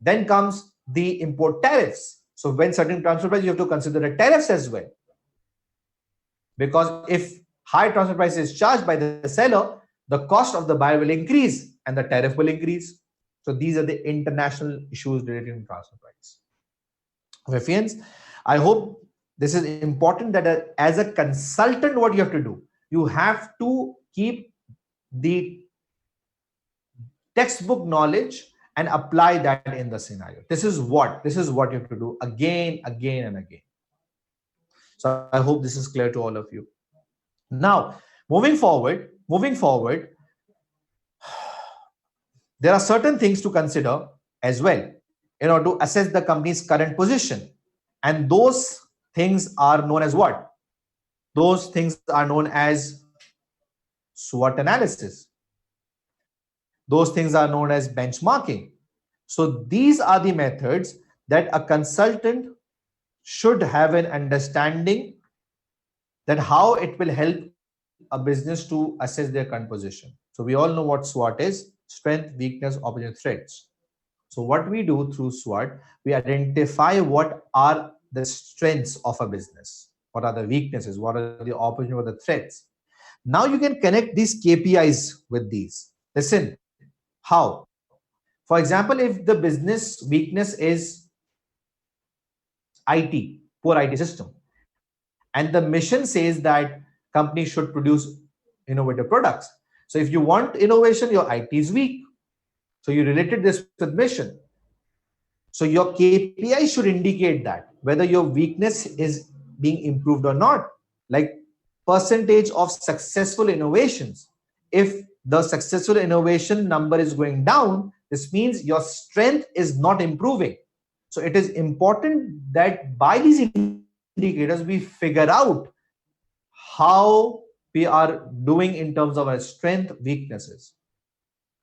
Then comes the import tariffs. So when certain transfer price, you have to consider the tariffs as well. Because if high transfer price is charged by the seller, the cost of the buyer will increase and the tariff will increase. So these are the international issues related to transfer price. Okay, friends, I hope this is important that as a consultant, what you have to do, you have to keep the textbook knowledge and apply that in the scenario. This is what you have to do again, again, and again. So I hope this is clear to all of you. Now, moving forward, there are certain things to consider as well in order to assess the company's current position. And those things are known as what? Those things are known as SWOT analysis. Those things are known as benchmarking. So these are the methods that a consultant should have an understanding that how it will help a business to assess their current position. So we all know what SWOT is: strength, weakness, opportunity, threats. So what we do through SWOT, we identify what are the strengths of a business, what are the weaknesses, what are the opportunities, what are the threats. Now you can connect these KPIs with these. Listen, how? For example, if the business weakness is IT, poor IT system, and the mission says that companies should produce innovative products. So if you want innovation, your IT is weak. So you related this with mission. So your KPI should indicate that whether your weakness is being improved or not. Like percentage of successful innovations. If the successful innovation number is going down, this means your strength is not improving. So it is important that by these indicators, we figure out how we are doing in terms of our strength, weaknesses.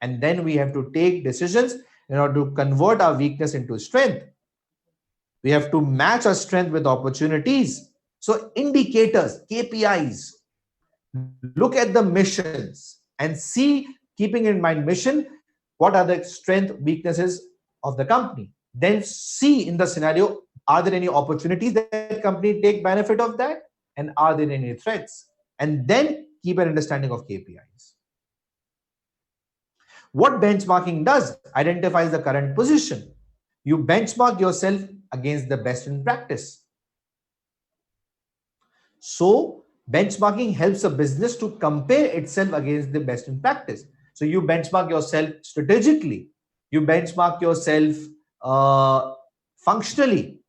And then we have to take decisions in order to convert our weakness into strength. We have to match our strength with opportunities. So indicators, KPIs, look at the missions and see, keeping in mind mission, what are the strength, weaknesses of the company. Then see in the scenario, are there any opportunities that company take benefit of that? And are there any threats? And then keep an understanding of KPIs. What benchmarking does, identifies the current position. You benchmark yourself against the best in practice. So benchmarking helps a business to compare itself against the best in practice. So you benchmark yourself strategically. You benchmark yourself functionally.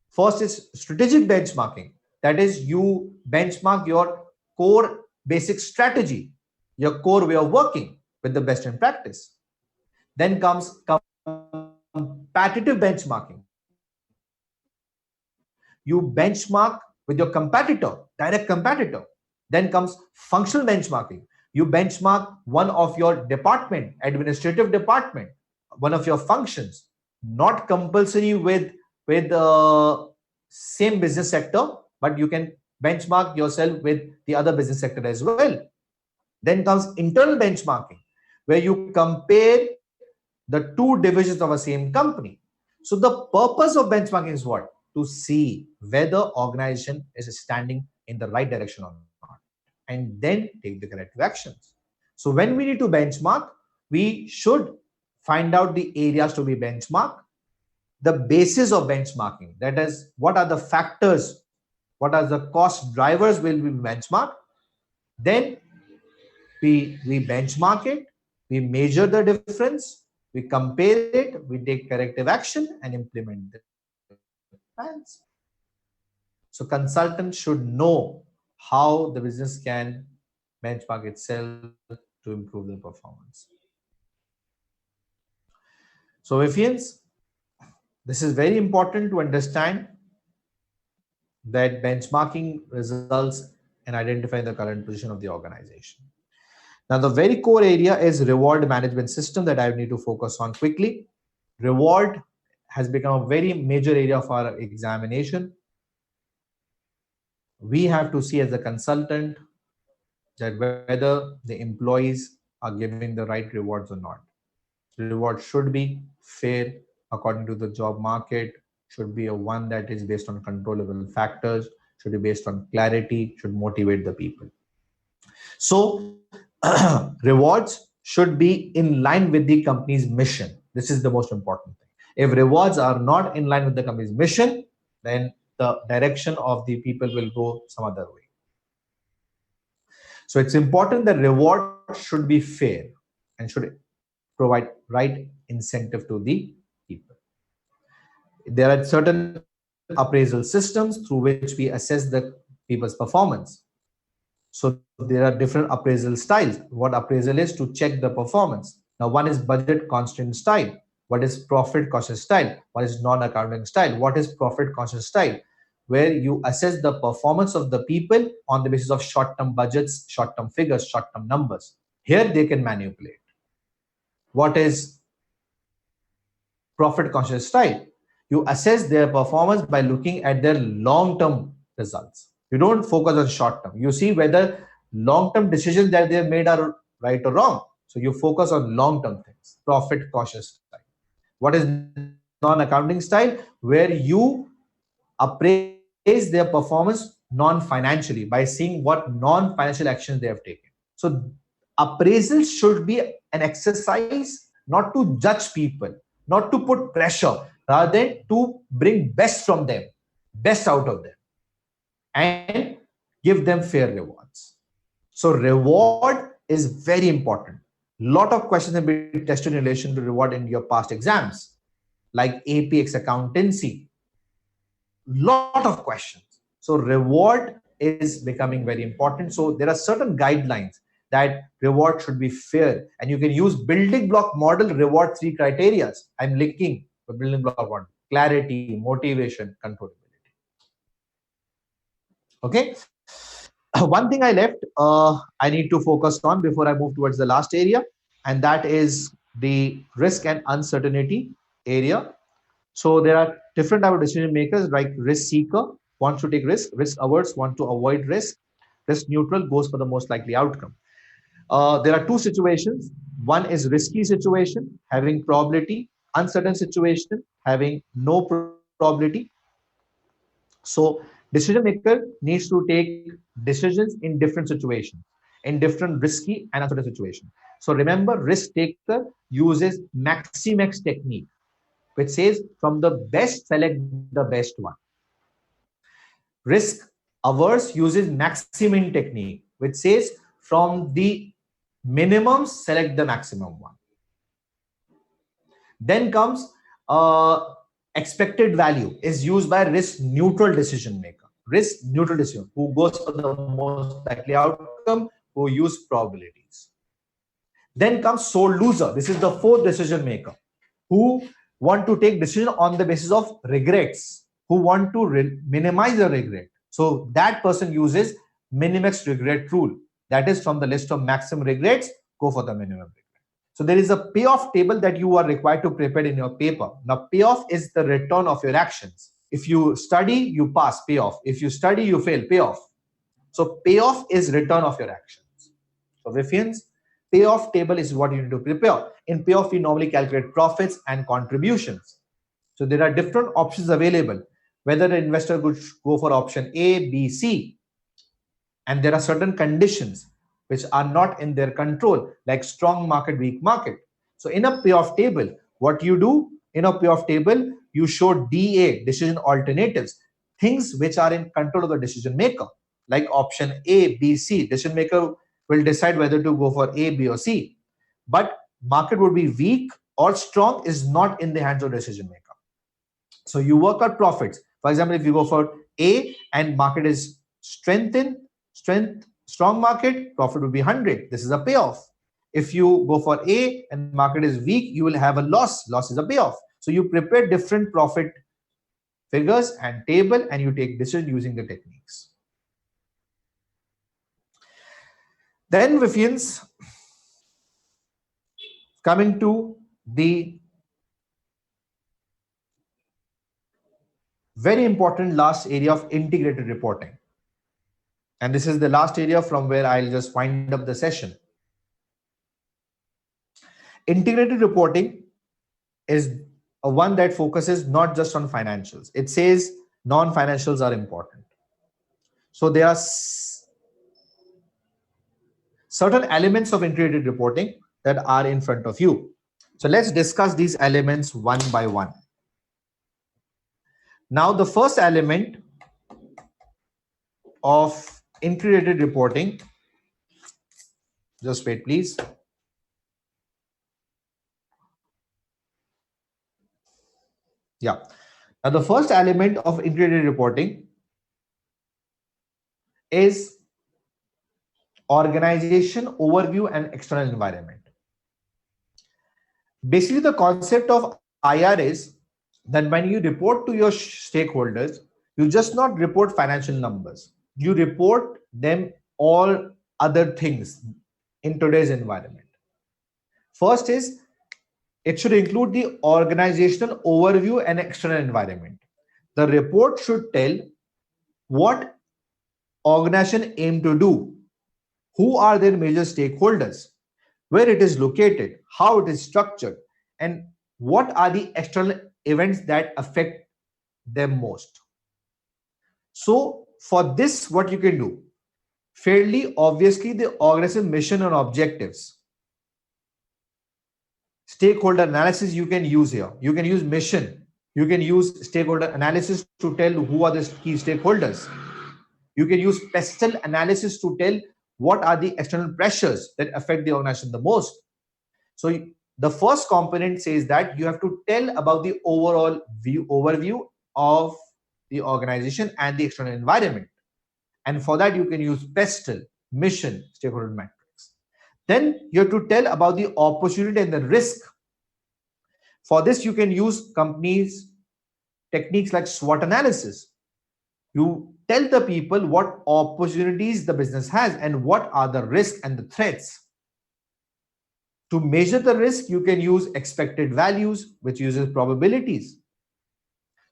First is strategic benchmarking. That is, you benchmark your core basic strategy, your core way of working with the best in practice. Then comes competitive benchmarking. You benchmark with your competitor, direct competitor. Then comes functional benchmarking. You benchmark one of your department, administrative department, one of your functions, not compulsory with same business sector, but you can benchmark yourself with the other business sector as well. Then comes internal benchmarking, where you compare the two divisions of a same company. So the purpose of benchmarking is what? To see whether organization is standing in the right direction or not, and then take the corrective actions. So when we need to benchmark, we should find out the areas to be benchmarked, the basis of benchmarking, that is, what are the factors, what are the cost drivers will be benchmarked. Then we benchmark it, we measure the difference, we compare it, we take corrective action and implement it. And so consultants should know how the business can benchmark itself to improve their performance. So Vifians, this is very important to understand that benchmarking results in identifying the current position of the organization. Now, the very core area is reward management system that I need to focus on quickly. Reward has become a very major area of our examination. We have to see as a consultant that whether the employees are giving the right rewards or not. Reward should be fair according to the job market, should be a one that is based on controllable factors, should be based on clarity, should motivate the people. So rewards should be in line with the company's mission. This is the most important thing. If rewards are not in line with the company's mission, then the direction of the people will go some other way. So it's important that reward should be fair and should provide right incentive to the people. There are certain appraisal systems through which we assess the people's performance. So there are different appraisal styles. What appraisal is to check the performance. Now, one is budget constraint style. What is profit cautious style? What is non-accounting style? What is profit conscious style? Where you assess the performance of the people on the basis of short-term budgets, short-term figures, short-term numbers. Here they can manipulate. What is profit conscious style? You assess their performance by looking at their long-term results. You don't focus on short-term. You see whether long-term decisions that they have made are right or wrong. So you focus on long-term things. Profit cautious style. What is non-accounting style? Where you appraise their performance non-financially by seeing what non-financial actions they have taken. So appraisal should be an exercise not to judge people, not to put pressure, rather than to bring best from them, best out of them, and give them fair rewards. So reward is very important. Lot of questions have been tested in relation to reward in your past exams, like APX accountancy. Lot of questions. So reward is becoming very important. So there are certain guidelines that reward should be fair, and you can use building block model reward three criteria. I'm linking the building block model: clarity, motivation, controllability. Okay. One thing I left, I need to focus on before I move towards the last area, and that is the risk and uncertainty area. So there are different type of decision makers, like risk seeker wants to take risk averse want to avoid risk neutral goes for the most likely outcome. There are two situations. One is risky situation, having probability; uncertain situation, having no probability. So decision maker needs to take decisions in different situations, in different risky and uncertain situations. So remember, risk taker uses maximex technique, which says from the best select the best one. Risk averse uses maximum technique, which says from the minimum select the maximum one. Then comes expected value is used by risk neutral decision maker. Risk neutral decision, who goes for the most likely outcome, who use probabilities. Then comes sole loser. This is the fourth decision maker, who want to take decision on the basis of regrets, who want to minimize the regret. So that person uses minimax regret rule. That is, from the list of maximum regrets, go for the minimum regret. So there is a payoff table that you are required to prepare in your paper. Now, payoff is the return of your actions. If you study, you pass, payoff. If you study, you fail, payoff. So payoff is return of your actions. So Vifians, payoff table is what you need to prepare. In payoff, we normally calculate profits and contributions. So there are different options available, whether the investor could go for option A, B, C. And there are certain conditions which are not in their control, like strong market, weak market. So in a payoff table, what you do in a payoff table, you show DA, decision alternatives, things which are in control of the decision maker, like option A, B, C. Decision maker will decide whether to go for A, B, or C. But market would be weak or strong is not in the hands of decision maker. So you work out profits. For example, if you go for A and market is strong market, profit will be 100. This is a payoff. If you go for A and market is weak, you will have a loss. Loss is a payoff. So you prepare different profit figures and table and you take decision using the techniques. Then Vifians, coming to the very important last area of integrated reporting. And this is the last area from where I'll just wind up the session. Integrated reporting is a one that focuses not just on financials. It says non-financials are important. So there are certain elements of integrated reporting that are in front of you. So let's discuss these elements one by one. Now, the first element of integrated reporting, just wait, please. Yeah. Now, the first element of integrated reporting is organization overview and external environment. Basically, the concept of IR is that when you report to your stakeholders, you just not report financial numbers. You report them all other things in today's environment. First is it should include the organizational overview and external environment. The report should tell what organization aim to do, who are their major stakeholders, where it is located, how it is structured, and what are the external events that affect them most. So for this, what you can do, fairly obviously the organization mission and objectives. Stakeholder analysis you can use here. You can use mission. You can use stakeholder analysis to tell who are the key stakeholders. You can use pestle analysis to tell what are the external pressures that affect the organization the most. So the first component says that you have to tell about the overall overview of the organization and the external environment. And for that, you can use pestle, mission, stakeholder matrix. Then you have to tell about the opportunity and the risk. For this, you can use companies' techniques like SWOT analysis. You tell the people what opportunities the business has and what are the risks and the threats. To measure the risk, you can use expected values, which uses probabilities.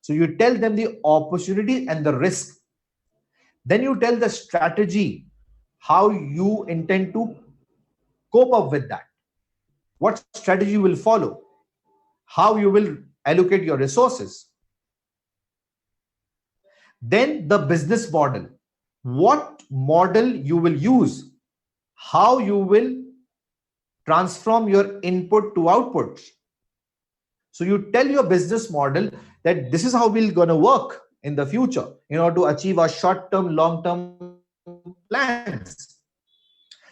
So you tell them the opportunity and the risk. Then you tell the strategy, how you intend to cope up with that. What strategy you will follow, how you will allocate your resources. Then the business model, what model you will use, how you will transform your input to outputs. So you tell your business model that this is how we're going to work in the future in order to achieve our short-term, long-term plans.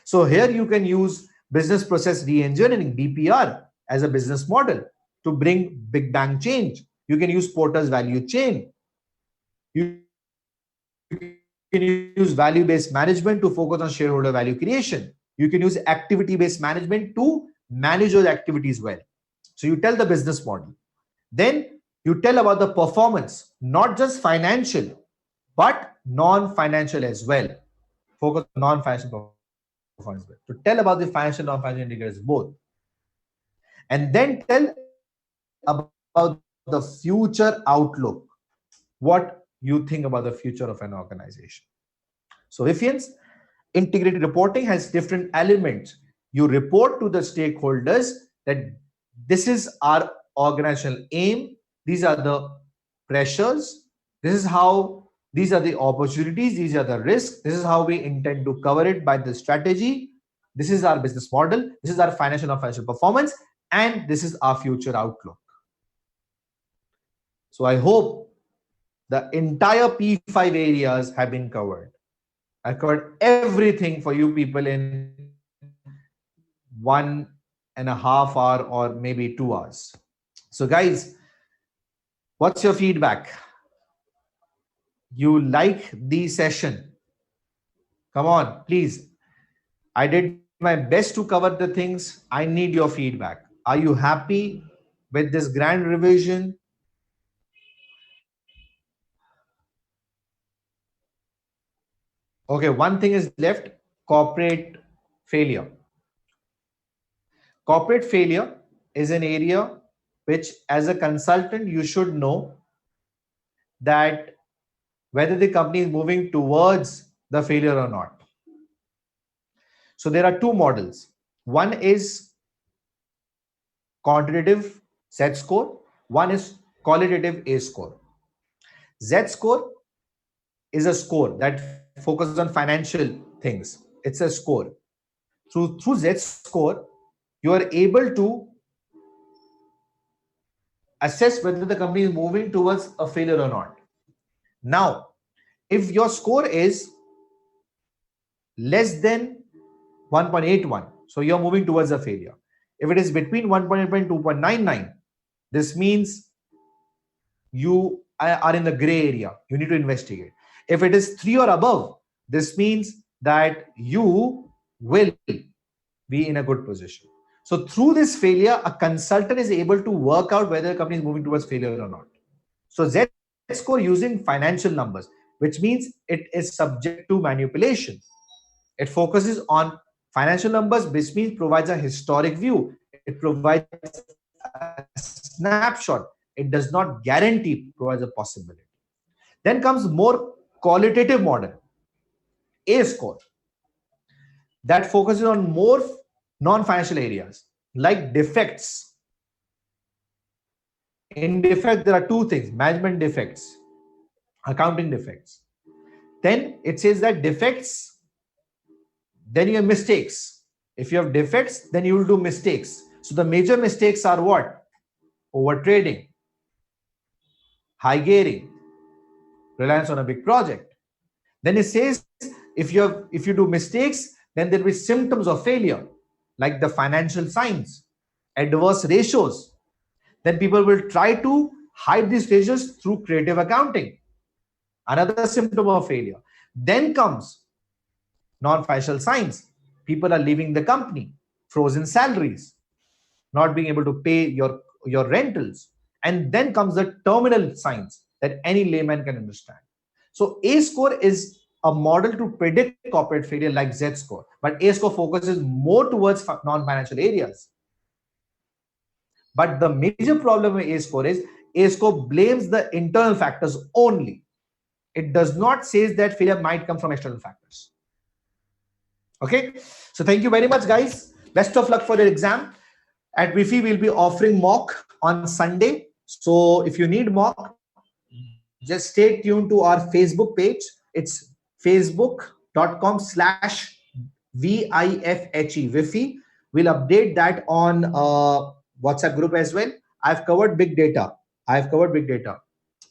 So here you can use business process re-engineering, BPR, as a business model to bring big bang change. You can use Porter's value chain. You can use value-based management to focus on shareholder value creation. You can use activity-based management to manage those activities well. So you tell the business model. Then you tell about the performance, not just financial, but non-financial as well. Focus on non-financial performance. To tell about the financial and non-financial indicators both. And then tell about the future outlook. What you think about the future of an organization. So Vifians, integrated reporting has different elements. You report to the stakeholders that this is our organizational aim. These are the pressures. These are the opportunities. These are the risks. This is how we intend to cover it by the strategy. This is our business model. This is our financial and financial performance. And this is our future outlook. So I hope the entire P5 areas have been covered. I covered everything for you people in 1.5 hours or maybe 2 hours. So guys, what's your feedback? you like the session? Come on, please. I did my best to cover the things. I need your feedback. Are you happy with this grand revision? Okay, one thing is left, corporate failure. Corporate failure is an area which, as a consultant, you should know that whether the company is moving towards the failure or not. So there are two models. One is quantitative Z score, one is qualitative A score. Z score is a score that focuses on financial things. It's a score. Through Z score, you are able to assess whether the company is moving towards a failure or not. Now, if your score is less than 1.81, so you're moving towards a failure. If it is between 1.8 and 2.99, this means you are in the gray area. You need to investigate. If it is 3 or above, this means that you will be in a good position. So through this failure, a consultant is able to work out whether a company is moving towards failure or not. So Z score using financial numbers, which means it is subject to manipulation. It focuses on financial numbers, which means provides a historic view. It provides a snapshot. It does not guarantee, provides a possibility. Then comes more qualitative model, A score, that focuses on more non-financial areas like defects. In defect, there are two things: management defects, accounting defects. Then it says that defects, then you have mistakes. If you have defects, then you will do mistakes. So the major mistakes are what? Over trading, high gearing, reliance on a big project. Then it says if you do mistakes, then there will be symptoms of failure, like the financial signs, adverse ratios. Then people will try to hide these ratios through creative accounting. Another symptom of failure. Then comes non-financial signs. People are leaving the company, frozen salaries, not being able to pay your rentals. And then comes the terminal signs that any layman can understand. So A score is a model to predict corporate failure like Z score, but A score focuses more towards non-financial areas. But the major problem with A score is A score blames the internal factors only. It does not say that failure might come from external factors. Okay, so thank you very much, guys. Best of luck for your exam. At Wi-Fi, we'll be offering mock on Sunday. So if you need mock, just stay tuned to our Facebook page. It's facebook.com/VIFHE Wi-Fi. We'll update that on WhatsApp group as well. I've covered big data.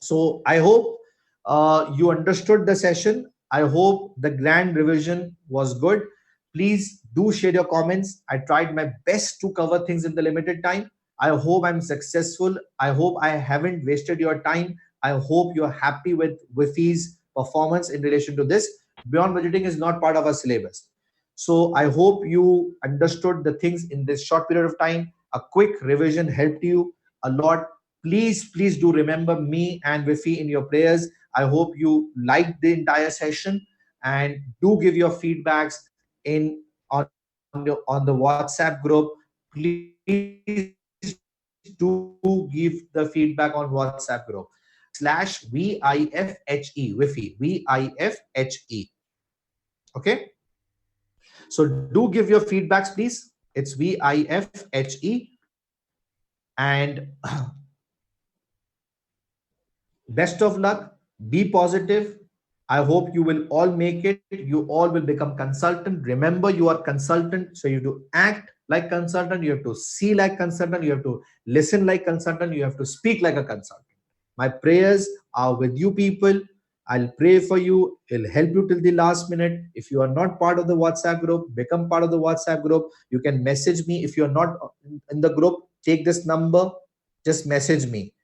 So I hope you understood the session. I hope the grand revision was good. Please do share your comments. I tried my best to cover things in the limited time. I hope I'm successful. I hope I haven't wasted your time. I hope you're happy with Wi-Fi's performance in relation to this. Beyond budgeting is not part of our syllabus. So I hope you understood the things in this short period of time. A quick revision helped you a lot. Please do remember me and Wi-Fi in your prayers. I hope you liked the entire session, and do give your feedbacks in on the WhatsApp group. Please do give the feedback on WhatsApp group. /VIFHE VIFHE. Okay. So do give your feedbacks, please. It's VIFHE. And best of luck. Be positive. I hope you will all make it. You all will become consultant. Remember, you are consultant, so you have to act like consultant. You have to see like consultant. You have to listen like consultant. You have to speak like a consultant. My prayers are with you people. I'll pray for you. It'll help you till the last minute. If you are not part of the WhatsApp group, become part of the WhatsApp group. You can message me. If you're not in the group, take this number. Just message me.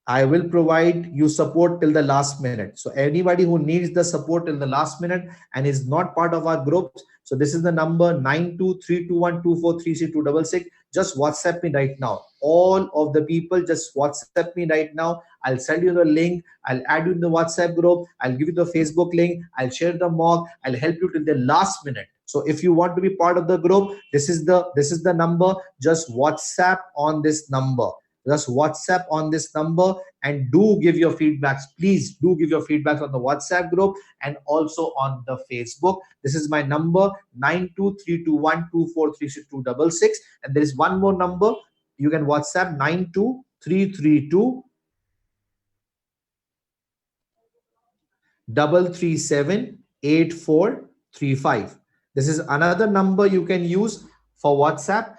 I will provide you support till the last minute. So anybody who needs the support till the last minute and is not part of our groups, so this is the number 923212433266. Just WhatsApp me right now. All of the people, just WhatsApp me right now. I'll send you the link. I'll add you in the WhatsApp group. I'll give you the Facebook link. I'll share the mock. I'll help you till the last minute. So if you want to be part of the group, this is the number. Just WhatsApp on this number. Just WhatsApp on this number and do give your feedbacks. Please do give your feedbacks on the WhatsApp group and also on the Facebook. This is my number 923212436266. And there is one more number. You can WhatsApp 92332 337 8435. This is another number you can use for WhatsApp.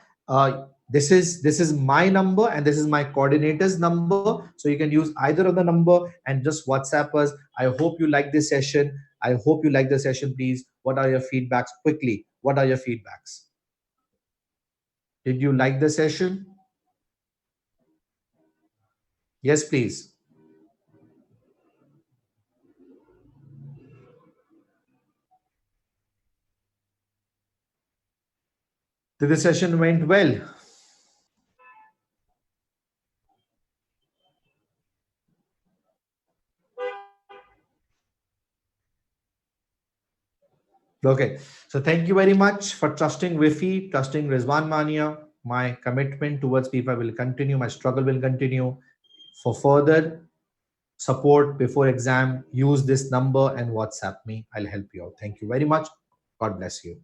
This is my number and this is my coordinator's number. So you can use either of the number and just WhatsApp us. I hope you like this session. I hope you like the session. Please, what are your feedbacks? Quickly, what are your feedbacks? Did you like the session? Yes, please. Did the session went well? Okay, so thank you very much for trusting Wifi, trusting Rizwan Mania. My commitment towards people will continue, my struggle will continue. For further support before exam, use this number and WhatsApp me. I'll help you out. Thank you very much. God bless you.